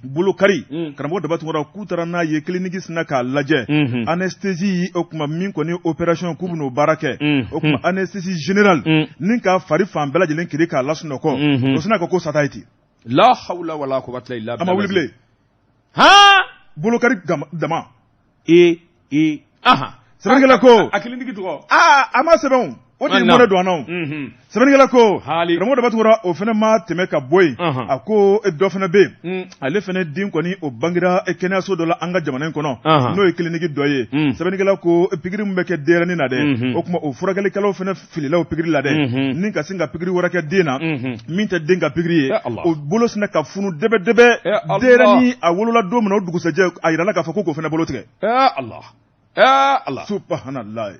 bolo kari karamɔgɔ dɔ batungara k'u taara n'a ye kiliniki sina k'a lajɛ anesthésie o tuma min kɔni opération k'u bɛn'o baara kɛ o tuma anesthésie générale nin ka fari fan bɛɛ lajɛlen kiri k'a lasunɔgɔ o sina ko sata ye ten la hawla wala quwwata illa billah a ma wuli bilen bolokari dama sɛbɛnnikɛla ko hakilitigi tɔgɔ a ma sɛbɛnw o de ye mɔnɛ don an na sɛbɛnnikɛla ko karamɔgɔ daba tugura o fana ma tɛmɛ ka bɔ yen a ko dɔ fana bɛ yen ale fana den kɔni o bangera kɛnɛyaso dɔ la an ka jamana in kɔnɔ n'o ye kiliniki dɔ ye sɛbɛnnikɛla ko pikiri min bɛ kɛ denɲɛrɛnin na dɛ o tuma o furakɛlikɛlaw fana filila o pikiri la dɛ ni ka sin ka pikiri wɛrɛ kɛ den na min tɛ den ka pikiri ye o bolo sinna ka funu dɛbɛdɛbɛ denɲɛrɛnin a wolola don min na o dugusɛjɛ a yirala k'a fɔ k'o fana bolo tigɛ Allah subhanallah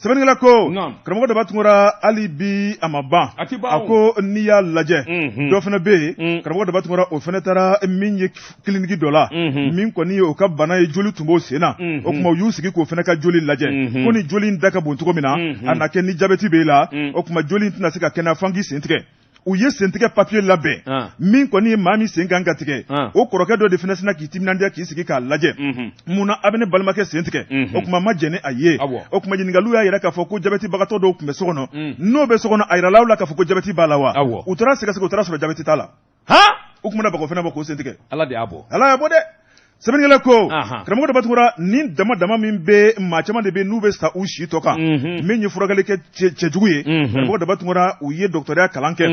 sɛbɛnnikɛla ko karamɔgɔ daba tugura hali bi a ma ban a ko n'i y'a lajɛ dɔ fana bɛ yen karamɔgɔ daba tugura o fana taara min ye kiliniki dɔ la min kɔni ye o ka bana ye joli tun b'o sen na o tuma u y'u sigi k'o fana ka joli lajɛ ko ni joli in da ka bon cogo min na a na kɛ ni jabɛti b'e la o tuma joli in tɛna se ka kɛnɛya f'an k'i sen tigɛ u ye sentigɛ papiye labɛn min kɔni ye maa min sen kan ka tigɛ o kɔrɔkɛ dɔ de fana sina k'i timinandiya k'i sigi k'a lajɛ munna a bɛ ne balimakɛ sen tigɛ o tuma ma jɛn ni a ye o tuma ɲininkaliw y'a yira k'a fɔ ko jabɛtibagatɔ dɔw tun bɛ so kɔnɔ n'o bɛ so kɔnɔ a yirala la k'a fɔ ko jabɛti b'a la wa u taara sɛgɛsɛgɛ u taara sɔrɔ jabɛti t'a la u tun bɛna bako fana bɔ k'o sen tigɛ ala de y'a bɔ dɛ sɛbɛnnikɛla ko karamɔgɔ daba tugura ni dama dama min bɛ maa caman de bɛ n'u bɛ sa u si tɔ kan min ye furakɛli kɛ cɛjugu ye karamɔgɔ daba tugura u ye dɔgɔtɔrɔya kalan kɛ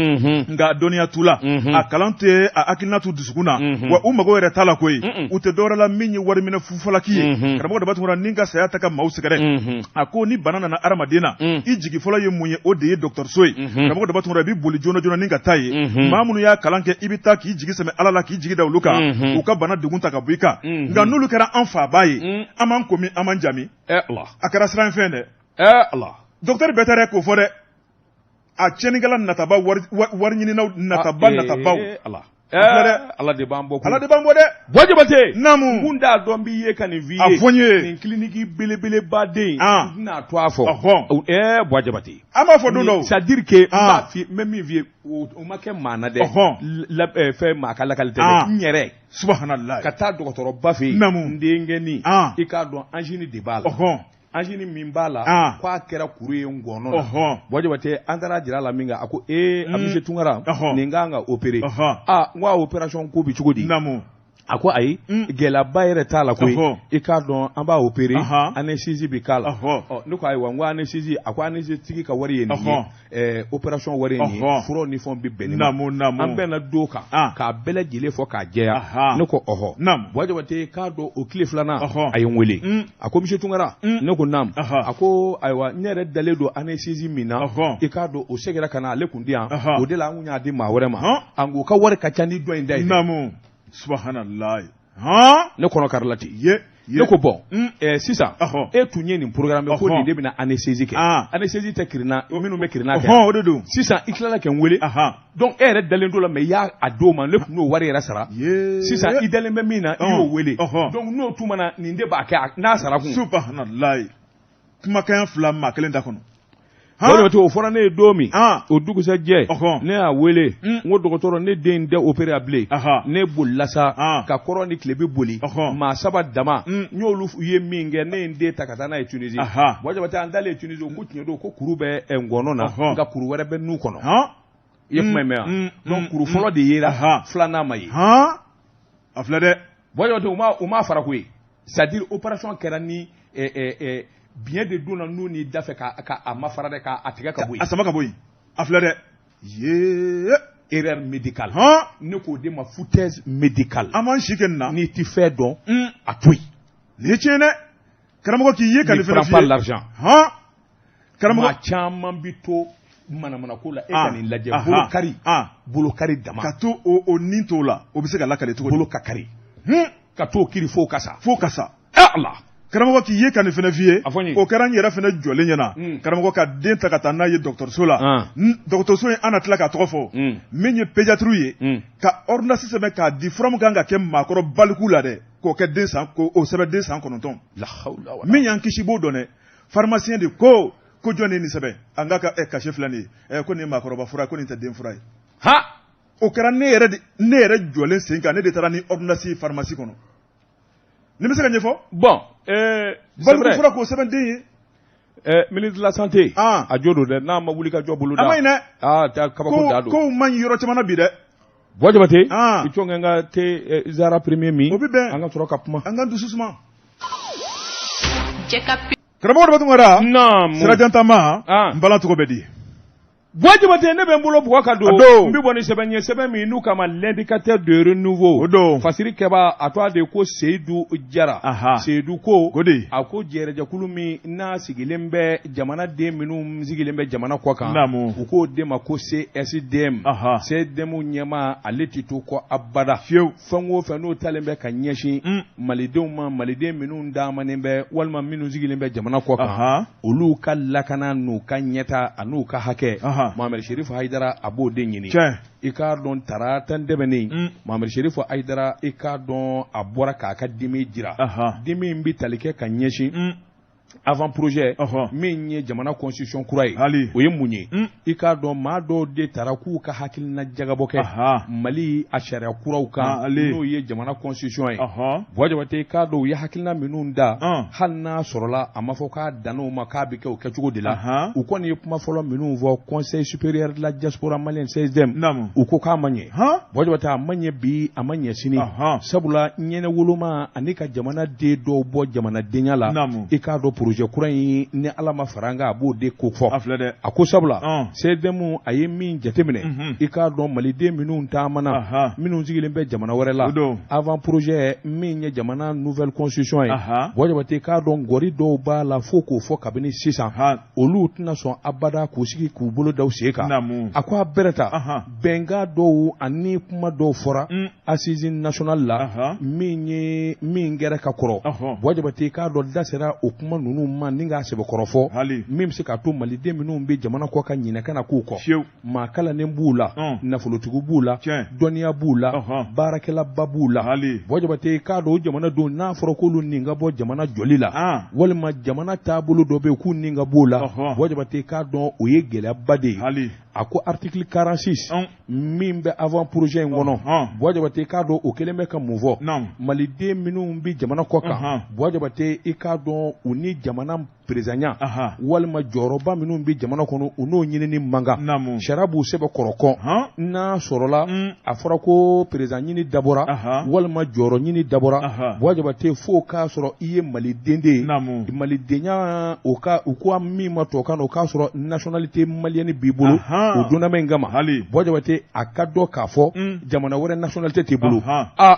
nka dɔnniya t'u la a kalan tɛ a hakilina t'u dusukun na wa u mago yɛrɛ t'a la koyi u tɛ dɔwɛrɛ la min ye wari minɛ fufalaki ye karamɔgɔ daba tugura ni ka saya ta ka maaw sɛgɛrɛ a ko ni bana nana adamaden na i jigi fɔlɔ ye mun ye o de ye dɔgɔtɔrɔso ye karamɔgɔ daba tugura i bɛ boli joona joona ni ka taa ye maa minnu y'a kalan kɛ i bɛ taa k'i jigi sɛmɛ ala la k'i jigi da olu kan u ka bana degun ta ka bɔ i kan nka n'olu kɛra an faba ye an m'an komi an m'an jami a kɛra siran fɛn dɛ dɔgɔtɔrɔ bɛɛ tɛ dɛ k'o fɔ dɛ a tiɲɛnikɛla nataba wari ɲininaw natabaw ala de b'an bɔ dɛ Bɔjabate naamu mun t'a dɔn b'i ye ka nin f'i ye a fɔ n ye nin kiliniki belebelebaden n'a to a fɔ Bɔjabate an b'a fɔ don dɔw c'est à dire que n bɛ min f'i ye o ma kɛ maa na dɛ fɛn maa ka lakali tɛ dɛ n yɛrɛ subhanallah ka taa dɔgɔtɔrɔba fɛ yen n denkɛnin i k'a dɔn angine de b'a la angine min b'a la k'a kɛra kuru ye ngɔnɔ na Bɔjabate an taara jira la min kan a ko Abise Tunkara nin kan ka opérer n ko a opération ko bi cogo di a ko ayi gɛlɛyaba yɛrɛ t'a la koyi i k'a dɔn an b'a opérer anesthésie bi k'a la ne ko ayiwa n ko anesthésie a ko anesthésie ka wari ye nin ye opération wari ye nin ye furaw ni fɛnw bi bɛn nin ma an bɛnna don kan k'a bɛɛ lajɛlen fɔ k'a jɛya ne ko Bɔjabate k'a dɔn o tile filanan a ye n wele a ko Monsieur Tunkara ne ko naamu a ko ayiwa ne yɛrɛ dalen don anesthésie min na i k'a dɔn o seginna ka na ale kun di yan o de la an kun y'a di maa wɛrɛ ma an ko ka wari ka ca ni dɔ in da ye subhanallah ne kɔnɔ kari la ten ne ko bɔn sisan e tun ye nin programme ko nin de bɛna anesthésie kɛ anesthésie tɛ kirina minnu bɛ kirina kɛ o de don sisan i tilala kɛ n wele donc e yɛrɛ dalen t'o la mais i y'a don ma ne tun n'o wari yɛrɛ sara sisan i dalen bɛ min na i y'o wele donc n'o tuma na nin de b'a kɛ n'a sara kun subhanallah kumakan fila maa kelen da kɔnɔ Bɔjabate o fɔra ne ye don min o dugusɛjɛ ne y'a wele n ko dɔgɔtɔrɔ ne den tɛ opérer a bilen ne bolila sa ka kɔrɔ ni tile bɛ boli maa saba dama n y'olu ye min kɛ ne ye n den ta ka taa n'a ye Tunisie Bɔjabate an dalen Tunisie ko tiɲɛ don ko kuru bɛ ngɔnɔ na nka kuru wɛrɛ bɛ nu kɔnɔ i ye kuma in mɛn wa donc kuru fɔlɔ de yera filanan ma ye a filɛ dɛ Bɔjabate u m'a fara koyi c'est à dire opération kɛra ni biɲɛ de donna n'u ni da fɛ k'a ma fara dɛ k'a tigɛ ka bɔ yen a sama ka bɔ yen a filɛ dɛ erreur médicale ne k'o de ma foutaise médicale an m'an si kɛ nin na n'i ti fɛn dɔn a to yen nin ye tiɲɛ dɛ karamɔgɔ k'i ye ka nin fɛnɛ f'i ye ne prends pas l'argent karamɔgɔ maa caman bi to manamanako la e ka nin lajɛ bolokari dama ka to o nin t'o la o bɛ se ka lakale cogo bolo ka kari ka t'o kiri fo ka sa Allah karamɔgɔ k'i ye ka nin fɛnɛ f'i ye o kɛra n yɛrɛ fɛnɛ jɔlen ɲɛna karamɔgɔ ka den ta ka taa n'a ye dɔgɔtɔrɔso la dɔgɔtɔrɔso in an na tila ka tɔgɔ fɔ min ye pédiatre ye ka ordonnance sɛbɛn k'a di fura min kan ka kɛ maakɔrɔ baliku la dɛ k'o sɛbɛn den san 9 min y'an kisi b'o dɔn dɛ pharmacien de ko jɔn ye nin sɛbɛn an ka cachet filɛ nin ye ko nin ye maakɔrɔba fura ko nin tɛ den fura ye o kɛra ne yɛrɛ jɔlen sen kan ne de taara ni ordonnance pharmacie kɔnɔ ni bɛ se ka ɲɛfɔ bon baliku fura k'o sɛbɛn den ye ministre de la santé a jo don dɛ n'a ma wuli ka jɔ bolo da a ma ɲi dɛ kabako da don kow man ɲi yɔrɔ caman na bi dɛ Bojabate ichonga te Zara premier mi anga toroka puma anga dususuma Karamɔgɔ batungara sirajantama mbala tugo bedi Bojabate ne be mbolo bugaka do mbi boni sɛbɛn min n'u kama l'indicateur de renouveau fasiri kɛba a to de ko Seydou Jara Seydou ko a ko jɛrɛjɛkulu min n'a sigilen bɛ jamana den minnu sigilen bɛ jamana kɔ kan u k'o de ma ko CSDM CSDM ɲɛma ale tɛ to kɔ abada fɛn o fɛn n'o talen bɛ ka ɲɛsin malidenw ma maliden minnu damanen bɛ walima minnu sigilen bɛ jamana kɔ kan olu ka lakana n'u ka ɲɛta a n'u ka hakɛ Mohamed Sherif Haidara a b'o de ɲini i k'a dɔn tara tan dɛmɛnen Mohamed Sherif Haidara i k'a dɔn a bɔra k'a ka dimi jira dimi in bɛ tali kɛ ka ɲɛsin avant projet min ye jamana constitution kura ye o ye mun ye i k'a dɔn maa dɔw de taara k'u ka hakilina jagabɔ kɛ Mali a sariya kuraw kan n'o ye jamana constitution ye Bojabate i k'a dɔn u ye hakilina minnu da hali n'a sɔrɔla a ma fɔ k'a dann'o ma k'a bɛ kɛ o kɛcogo de la u kɔni ye kuma fɔlɔ minnu fɔ conseil supérieur de la diaspora malienne CSDM u ko k'a ma ɲɛ Bojabate a ma ɲɛ bi a ma ɲɛ sini sabula ɲɛnɛ woloma ani ka jamana den dɔw bɔ jamanadenya la i k'a dɔn projet kura in ni Ala ma fara an kan a b'o de ko fɔ a ko sabula CSDM a ye min jateminɛ i k'a dɔn maliden minnu taamana minnu sigilen bɛ jamana wɛrɛ la avant projet min ye jamana nouvelle constitution ye Bojabate i k'a dɔn ngɔri dɔw b'a la fo k'o fɔ kabini sisan olu tɛna sɔn abada k'u sigi k'u bolo da u sen kan a ko a bɛrɛta bɛnkan dɔw ani kuma dɔw fɔra assise nationale la min kɛra ka kɔrɔ Bojabate i k'a dɔn da sera o kuma ninnu ma ni k'a sɛbɛkɔrɔfɔ min bɛ se k'a to maliden minnu bɛ jamana kɔ ka ɲinɛ kana k'u kɔ maa kalannen b'u la nafolotigiw b'u la dɔnniya b'u la baarakɛlaba b'u la Bojabate i k'a dɔn o jamana don n'a fɔra k'olu nin ka bɔ jamana jɔli la walima jamana taabolo dɔ bɛ yen k'u nin ka b'o la Bojabate i k'a dɔn o ye gɛlɛyaba de ye a ko article 46 min bɛ avant projet in kɔnɔ Bojabate i k'a dɔn o kelen bɛ ka mun fɔ maliden minnu bɛ jamana kɔ kan Bojabate i k'a dɔn u ni jamana président walima jɔyɔrɔba minnu bɛ jamana kɔnɔ u n'o ɲinini man kan sariya b'u sɛbɛn kɔrɔkɔ n'a sɔrɔla a fɔra ko président ɲini dabɔra walima jɔyɔrɔ ɲini dabɔra Bojabate fo k'a sɔrɔ i ye maliden de ye malidenya u ko min ma tɔ kan o k'a sɔrɔ nationalité malienne b'i bolo o donnama in kama Bojabate a ka dɔn k'a fɔ jamana wɛrɛ nationalité t'i bolo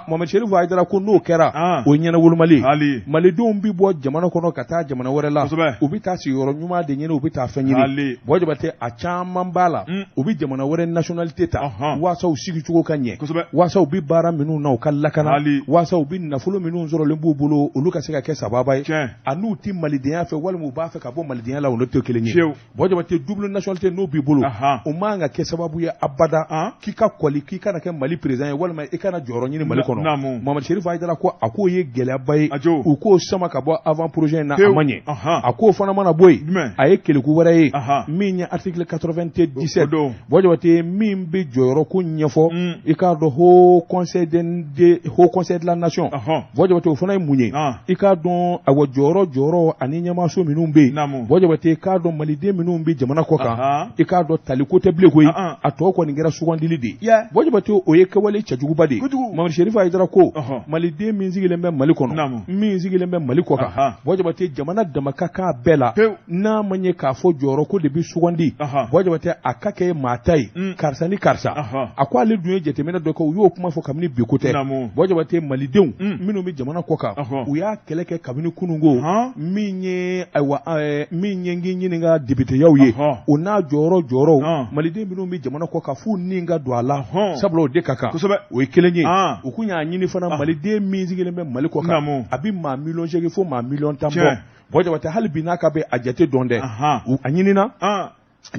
Mohamed Sherif Haidara ko n'o kɛra o ɲɛna wolomali malidenw bɛ bɔ jamana kɔnɔ ka taa jamana wɛrɛ la u bɛ taa sigiyɔrɔ ɲuman de ɲini u bɛ taa fɛn ɲini Bojabate a caman b'a la u bɛ jamana wɛrɛ nationalité ta waasa u sigicogo ka ɲɛ waasa u bɛ baara minnu na u ka lakana waasa u bɛ nafolo minnu sɔrɔlen b'u bolo olu ka se ka kɛ sababa ye a n'u tɛ malidenya fɛ walima u b'a fɛ ka bɔ malidenya la olu tɛ kelen ye Bojabate double nationalité n'o b'i bolo o man ka kɛ sababu ye abada k'i ka kɔli k'i kana kɛ Mali président ye walima i kana jɔyɔrɔ ɲini Mali kɔnɔ Mohamed Sherif Haidara ko a k'o ye gɛlɛyaba ye u k'o sama ka bɔ avant projet in na a ma ɲɛ a k'o fana mana bɔ yen a ye keleku wɛrɛ ye min ye article 97 Bojabate min bɛ jɔyɔrɔ ko ɲɛfɔ i k'a dɔn haut conseil de la nation Bojabate o fana ye mun ye i k'a dɔn awɔ jɔyɔrɔ ani ɲɛmaaso minnu bɛ yen Bojabate i k'a dɔn maliden minnu bɛ jamana kɔ kan i k'a dɔn taliko tɛ bilen koyi a tɔ kɔni kɛra sugandili de ye Bojabate o ye kɛwale cɛjuguba de ye Mohamed Sherif Haidara ko maliden min sigilen bɛ Mali kɔnɔ min sigilen bɛ Mali kɔ kan Bojabate jamana dama ka kan bɛɛ la n'a ma ɲɛ k'a fɔ jɔyɔrɔ ko de bɛ sugandi Bojabate a ka kɛ maa ta ye karisa ni karisa a ko ale dun ye jateminɛ dɔ kɛ u y'o kuma fɔ kabini bi ko tɛ Bojabate malidenw minnu bɛ jamana kɔ kan u y'a kɛlɛ kɛ kabini kunungo min ye n k'i ɲininka députéyaw ye o n'a jɔyɔrɔ maliden minnu bɛ jamana kɔ kan f'u ni ka don a la sabula o de ka kan o ye kelen ye u kun y'a ɲini fana maliden min sigilen bɛ Mali kɔ kan a bɛ maa 8,000,000 fo maa 10,000,000 bɔ Bojabate hali bi n'a ka bɛ a jate dɔn dɛ a ɲinina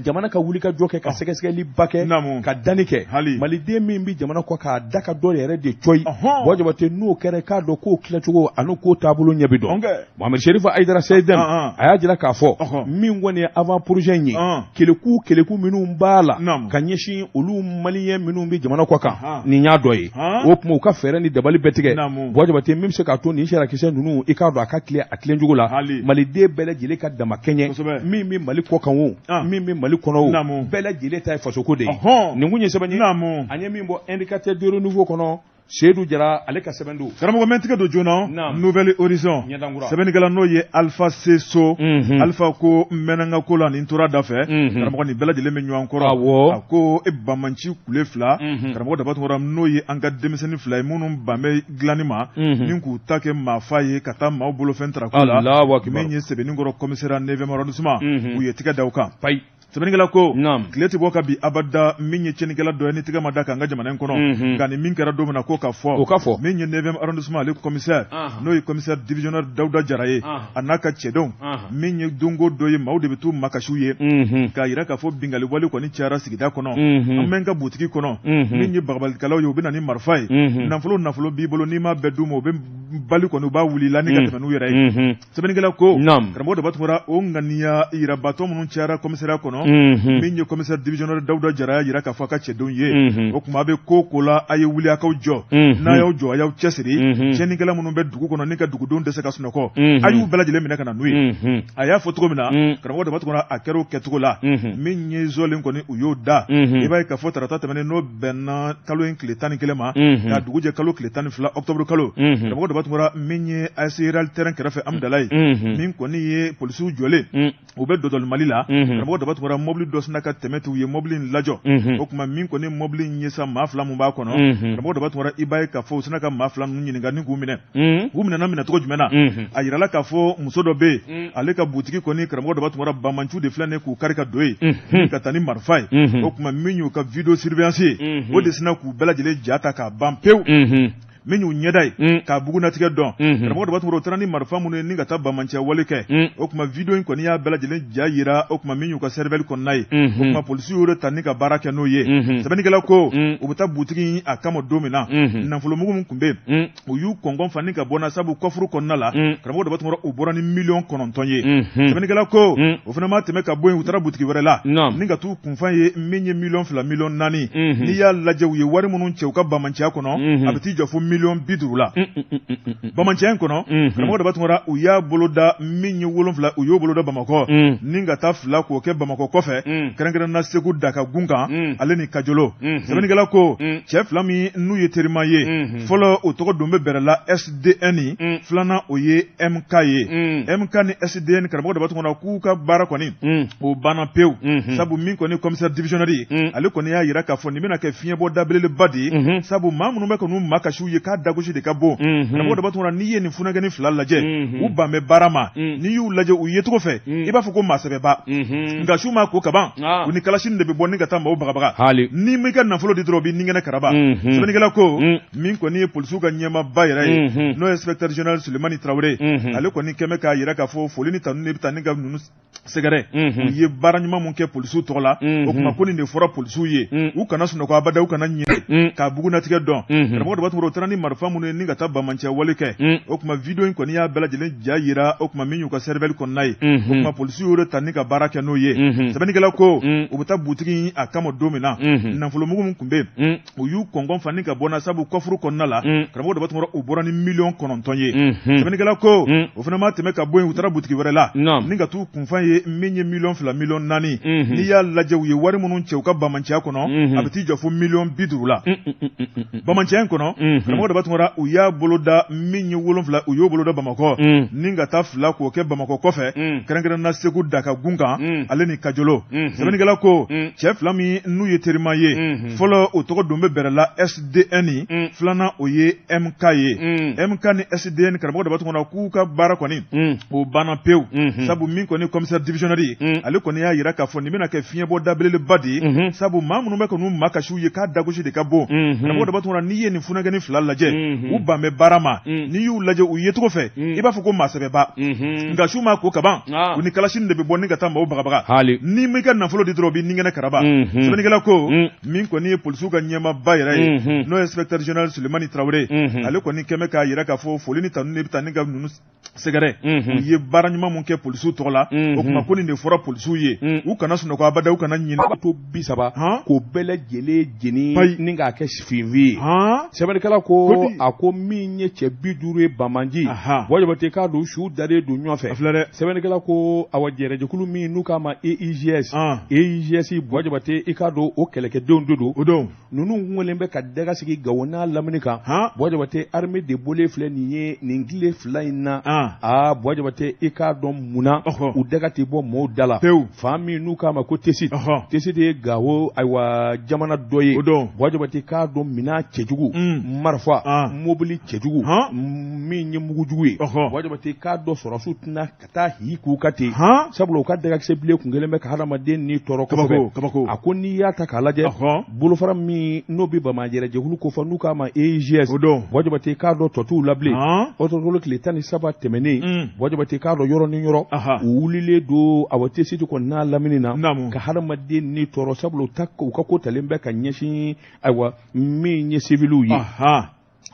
jamana ka wuli ka jɔ kɛ ka sɛgɛsɛgɛli ba kɛ ka danni kɛ maliden min bɛ jamana kɔ k'a da ka dɔ yɛrɛ de coyi Bojabate n'o kɛra k'a dɔn k'o tilacogo ani k'o taabolo ɲɛ bɛ dɔn Mohamed Sherif Haidara CSDM a y'a jira k'a fɔ min kɔni ye avant projet in ye keleku minnu b'a la ka ɲɛsin olu maliyɛn minnu bɛ jamana kɔ kan nin y'a dɔ ye o tuma u ka fɛɛrɛ ni dabali bɛɛ tigɛ Bojabate min bɛ se k'a to nin sarakisɛ ninnu i k'a dɔn a ka tilen a tilencogo la maliden bɛɛ lajɛlen ka dama kɛɲɛ min bɛ Mali kɔ kan o min min Mali kɔnɔ bɛɛ lajɛlen ta ye fasoko de ye nin kun ye sɛbɛn ye an ye min bɔ indicateur de renouveau kɔnɔ Seydou Jara ale ka sɛbɛn don karamɔgɔ mɛntigɛ don joona Nouvelle Horizon sɛbɛnnikɛla n'o ye Alpha Seso Alpha ko mɛnanga ko la nin tora da fɛ karamɔgɔ nin bɛɛ lajɛlen bɛ ɲɔgɔn kɔrɔ a ko bamanci kule fila karamɔgɔ dabatɔgɔra n'o ye an ka denmisɛnnin fila ye minnu banbɛ dilanni ma min k'u ta kɛ maafa ye ka taa maaw bolofɛn tarakun la min ye Sɛbɛnninkɔrɔ commissariat 9e arrondissement u ye tigɛ da u kan sɛbɛnnikɛla ko tile tɛ bɔ ka bi abada min ye cɛnnikɛla dɔ ye ni tigɛ ma da kan an ka jamana in kɔnɔ nka ni min kɛra don min na ko ka fɔ min ye 9e arrondissement ale commissaire n'o ye commissaire divisionnaire Dawuda Jara ye a n'a ka cɛdenw min ye dongo dɔ ye maaw de bɛ t'u makasiw ye k'a yira k'a fɔ bingali wale kɔni cayara sigida kɔnɔ an bɛ n ka butigi kɔnɔ min ye bagabalikɛlaw ye u bɛ na ni marifa ye nafolo b'i bolo n'i m'a bɛɛ d'u ma u bɛ bali kɔni u b'a wuli la ni ka tɛmɛ n'u yɛrɛ ye sɛbɛnnikɛla ko karamɔgɔ dabatɔgɔra o ŋaniya yirabatɔ minnu cayara commissariat kɔnɔ min ye commissaire divisionnaire Dawuda Jara yira k'a fɔ a ka cɛdenw ye o tuma a bɛ ko la a ye wuli a k'aw jɔ n'a y'aw jɔ a y'aw cɛsiri tiɲɛnikɛla minnu bɛ dugu kɔnɔ ni ka dugudenw tɛ se ka sunɔgɔ a y'u bɛɛ lajɛlen minɛ ka na n'u ye a y'a fɔ cogo min na karamɔgɔ dabatɔgɔra a kɛra o kɛcogo la min ye zɔlen kɔni u y'o da i b'a ye k'a fɔ tarata tɛmɛnen n'o bɛnna kalo in tile 11 ma k'a dugu jɛ kalo tile 12 octobre kalo karamɔgɔ dabatɔgɔra min ye ASC terrain kɛrɛfɛ Amdala ye min kɔni ye polisiw jɔlen u bɛ dɔdɔli Mali la karamɔgɔ dabatɔgɔra mobili dɔ sina ka tɛmɛ tu ye mobili in lajɔ o tuma min kɔni mobili in ye sa maa fila mun b'a kɔnɔ karamɔgɔ dabatɔgɔra i b'a ye k'a fɔ u sina ka maa fila ninnu ɲininka ni k'u minɛ k'u minɛna minɛcogo jumɛn na a yirala k'a fɔ muso dɔ bɛ yen ale ka butigi kɔni karamɔgɔ dabatɔgɔra bamanci de filɛ nin k'u kari ka don ye ka taa ni marifa ye o tuma min y'u ka video surveillance ye o de sina k'u bɛɛ lajɛlen ja ta k'a ban pewu min y'u ɲɛda ye k'a bugunatigɛ dɔn karamɔgɔ dabatɔgɔra o taara ni marifa minnu ye ni ka taa bamanciya wale kɛ o tuma video in kɔni y'a bɛɛ lajɛlen ja yira o tuma min y'u ka cervelle kɔnɔna ye o tuma polisiw y'o de ta ni ka baara kɛ n'o ye sɛbɛnnikɛla ko u bɛ taa butigi a kama don min na nafolomugu min tun bɛ yen u y'u kɔngɔn fa ni ka bɔ na sabu kɔfuru kɔnɔna la karamɔgɔ dabatɔgɔra u bɔra ni 9,9 ye sɛbɛnnikɛla ko o fana ma tɛmɛ ka bɔ yen u taara butigi wɛrɛ la ni ka t'u kunfan ye min ye 2,000,000 4,000,000 n'i y'a lajɛ u ye wari minnu cɛ u ka bamanciya kɔnɔ a bɛ t'i jɔ fo 50,000 la bamanciya in kɔnɔ karamɔgɔ dabatɔgɔra u y'a bolo da min ye 7 u y'o bolo da Bamakɔ ni ka taa 2 k'o kɛ Bamakɔ kɔfɛ kɛrɛnkɛrɛnna Segu Daka gun kan ale ni Kajolo sɛbɛnnikɛla ko cɛ 2 min n'u ye terima ye fɔlɔ o tɔgɔ don bɛ bɛrɛ la SDN filanan o ye MK ye MK ni SDN karamɔgɔ dabatɔgɔra k'u ka baara kɔni o banna pewu sabu min kɔni commissaire divisionnaire ale kɔni y'a yira k'a fɔ nin bɛna kɛ fiɲɛbɔ dabeleba de ye sabu maa minnu bɛ ka n'u makasiw ye k'a dagosi de ka bon karamɔgɔ dabatɔgɔra n'i ye nin funakɛni 2 lajɛ u banbɛ baara ma n'i y'u lajɛ u ye cogo fɛ i b'a fɔ ko maasɛbɛba nka su ma ko kaban u ni kalasini de bɛ bɔ ni ka taa maaw bagabaga n'i m'i ka nafolo di dɔrɔn u b'i ningɛnɛ karaba sɛbɛnnikɛla ko min kɔni ye polisiw ka ɲɛmaaba yɛrɛ ye n'o ye inspecteur général Sulemani Traoré ale kɔni kɛmɛ k'a yira k'a fɔ foli ni tanu de bɛ taa ni ka ninnu sɛgɛrɛ u ye baara ɲuman mun kɛ polisiw tɔgɔ la o tuma ko nin de fɔra polisiw ye u kana sunɔgɔ abada u kana ɲinɛ k'a bugunatigɛ dɔn karamɔgɔ dabatɔgɔra o taara ni marifa minnu ye ni ka taa bamanciya wale kɛ o tuma video in kɔni y'a bɛɛ lajɛlen ja yira o tuma min y'u ka cervelle kɔnɔna ye o tuma polisiw y'o de ta ni ka baara kɛ n'o ye sɛbɛnnikɛla ko u bɛ taa butigi a kama don min na nafolomugu min tun bɛ yen u y'u kɔngɔn fa ni ka bɔ na sabu kɔfuru kɔnɔna la karamɔgɔ dabatɔgɔra u bɔra ni 9,9 ye sɛbɛnnikɛla ko o fana ma tɛmɛ ka bɔ yen u taara butigi wɛrɛ la ni ka t'u kunfan ye min ye 2,000,000 4,000,000 n'i y'a lajɛ u ye wari minnu cɛ u ka bamanciya kɔnɔ a bɛ t'i jɔ fo 50,000 la bamanciya in kɔnɔ karamɔgɔ dabatɔgɔra u y'a bolo da min ye 7 u y'o bolo da Bamakɔ ni ka taa 2 k'o kɛ Bamakɔ kɔfɛ kɛrɛnkɛrɛnna Segu Daka gun kan ale ni Kajolo sɛbɛnnikɛla ko cɛ 2 min n'u ye terima ye fɔlɔ o tɔgɔ don bɛ bɛrɛ la SDN filanan o ye MK ye MK ni SDN karamɔgɔ dabatɔgɔra k'u ka baara kɔni o banna pewu sabu min kɔni commissaire divisionnaire ale kɔni y'a yira k'a fɔ nin bɛna kɛ fiɲɛbɔ dabeleba de ye sabu maa minnu bɛ ka n'u makasiw ye k'a dagosi de ka bon karamɔgɔ dabatɔgɔra n'i ye nin funakɛni 2 lajɛ u banbɛ baara ma n'i y'u lajɛ u ye cogo fɛ i b'a fɔ ko maasɛbɛba nka su ma ko kaban u ni kalasini de bɛ bɔ ni ka taa maaw bagabaga n'i m'i ka nafolo di dɔrɔn u b'i ningɛnɛ karaba sɛbɛnnikɛla ko min kɔni ye polisiw ka ɲɛmaaba yɛrɛ ye n'o ye inspecteur général Sulemani Traoré ale kɔni kɛmɛ k'a yira k'a fɔ foli ni tanu de bɛ taa ni ka ninnu sɛgɛrɛ u ye baara ɲuman mun kɛ polisiw tɔgɔ la o tuma ko nin de fɔra polisiw ye u kana sunɔgɔ abada u kana ɲinɛ to 30 k'o bɛɛ lajɛlen jeni ni k'a kɛ finfin ye sɛbɛnnikɛla ko ko a ko min ye cɛ 50 Bamanji wajabate k'a don su dare don ɲɔgɔn fɛ sɛbɛnnikɛla ko awa jɛrɛjɛkulu min n'u k'a ma AIGS wajabate i k'a don o kɛlɛkɛdenw de don ninnu wele bɛ ka daga sigi Gawo n'a lamini kan wajabate armée de bole filɛ nin ye nin tile 2 in na wajabate i k'a dɔn munna u daga tɛ bɔ mɔɔw da la fa min n'u k'a ma ko Tesit de ye Gawo ayiwa jamana dɔ ye wajabate k'a dɔn mina cɛjugu marifa mobili cɛjugu min ye mugujugu ye wajabate k'a dɔn sɔrɔsiw tɛna ka taa hi k'u ka ten sabula u ka dagakisɛ bilen kun kelen bɛ ka hadamaden ni tɔɔrɔ kosɛbɛ a ko n'i y'a ta k'a lajɛ bolofara min n'o bɛ Bamanjɛrɛjɛkulu ko fɔ n'u k'a ma AIGS wajabate k'a dɔn tɔ t'u labilen o tɔtɔlo tile 17 tɛmɛnen wajabate k'a dɔn yɔrɔ ni yɔrɔ u wulilen don awa Tesit kɔni n'a lamini na ka hadamaden ni tɔɔrɔ sabula u ka ko talen bɛ ka ɲɛsin ayiwa min ye civiliw ye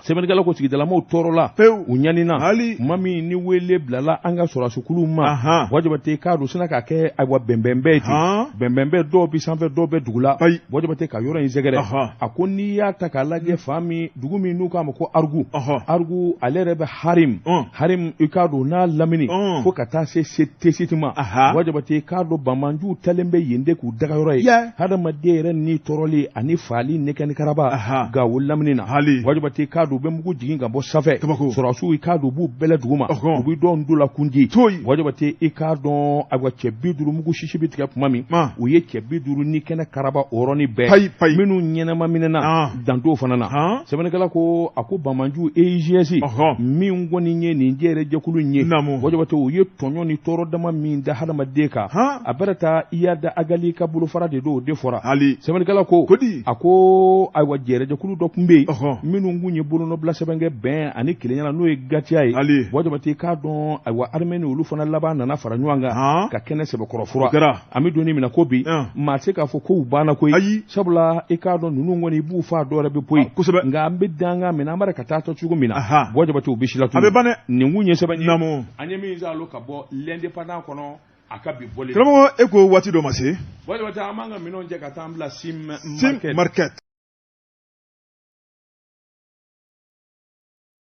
sɛbɛnnikɛla ko sigidalamaw tɔɔrɔ la u ɲanina ma min ni wele bilala an ka sɔrɔsikuluw ma wajabate k'a don sina k'a kɛ ayiwa bɛnbɛnbɛn ten bɛnbɛnbɛn dɔw bi sanfɛ dɔw bɛ dugu la wajabate ka yɔrɔ in sɛgɛrɛ a ko n'i y'a ta k'a lajɛ fa min dugu min n'u k'a ma ko Argu ale yɛrɛ bɛ Harim i k'a don n'a lamini fo ka taa se Tesit ma wajabate k'a don Bamanjuw talen bɛ yen de k'u dagayɔrɔ ye hadamaden yɛrɛ ni tɔɔrɔli ani faali nɛgɛni karaba Gawo lamini na wajabate k'a don u bɛ mugu jigin ka bɔ sanfɛ sɔrɔsiw i k'a don u b'u bɛlɛ dugu ma u bɛ dɔn ndola kundi wajabate i k'a dɔn ayiwa cɛ 50 mugu sisi bɛ tigɛ tuma min u ye cɛ 50 ni kɛnɛ karaba o yɔrɔnin bɛɛ minnu ɲɛnama minɛna dantow fana na sɛbɛnnikɛla ko a ko Bamanju AIGS min kɔni ye nin jɛrɛjɛkulu in ye wajabate u ye tɔɲɔ ni tɔɔrɔ dama min da hadamaden kan a bɛrɛ taa i y'a da Agali ka bolofara de don o de fɔra sɛbɛnnikɛla ko a ko ayiwa jɛrɛjɛkulu dɔ tun bɛ yen minnu kun ye bolonɔ bila sɛbɛnkɛ bɛn ani kelenya n'o ye gatiya ye wajabate k'a dɔn ayiwa armée ni olu fana laban nana fara ɲɔgɔn kan ka kɛnɛ sɛbɛkɔrɔ fura an bɛ donni minɛ ko bi maa se k'a fɔ ko u banna koyi sabula i k'a dɔn ninnu kɔni i b'u faa dɔw yɛrɛ bɛ poyi nka an bɛ danga minɛ an bɛra ka taa tɔ cogo min na wajabate u bɛ si la tun nin kun ye sɛbɛn ye an ye min zalo ka bɔ l'indépendant kɔnɔ a ka bi bɔli karamɔgɔ e ko waati dɔ ma se wajabate an b'an ka minɛnw cɛ ka taa an bila sim market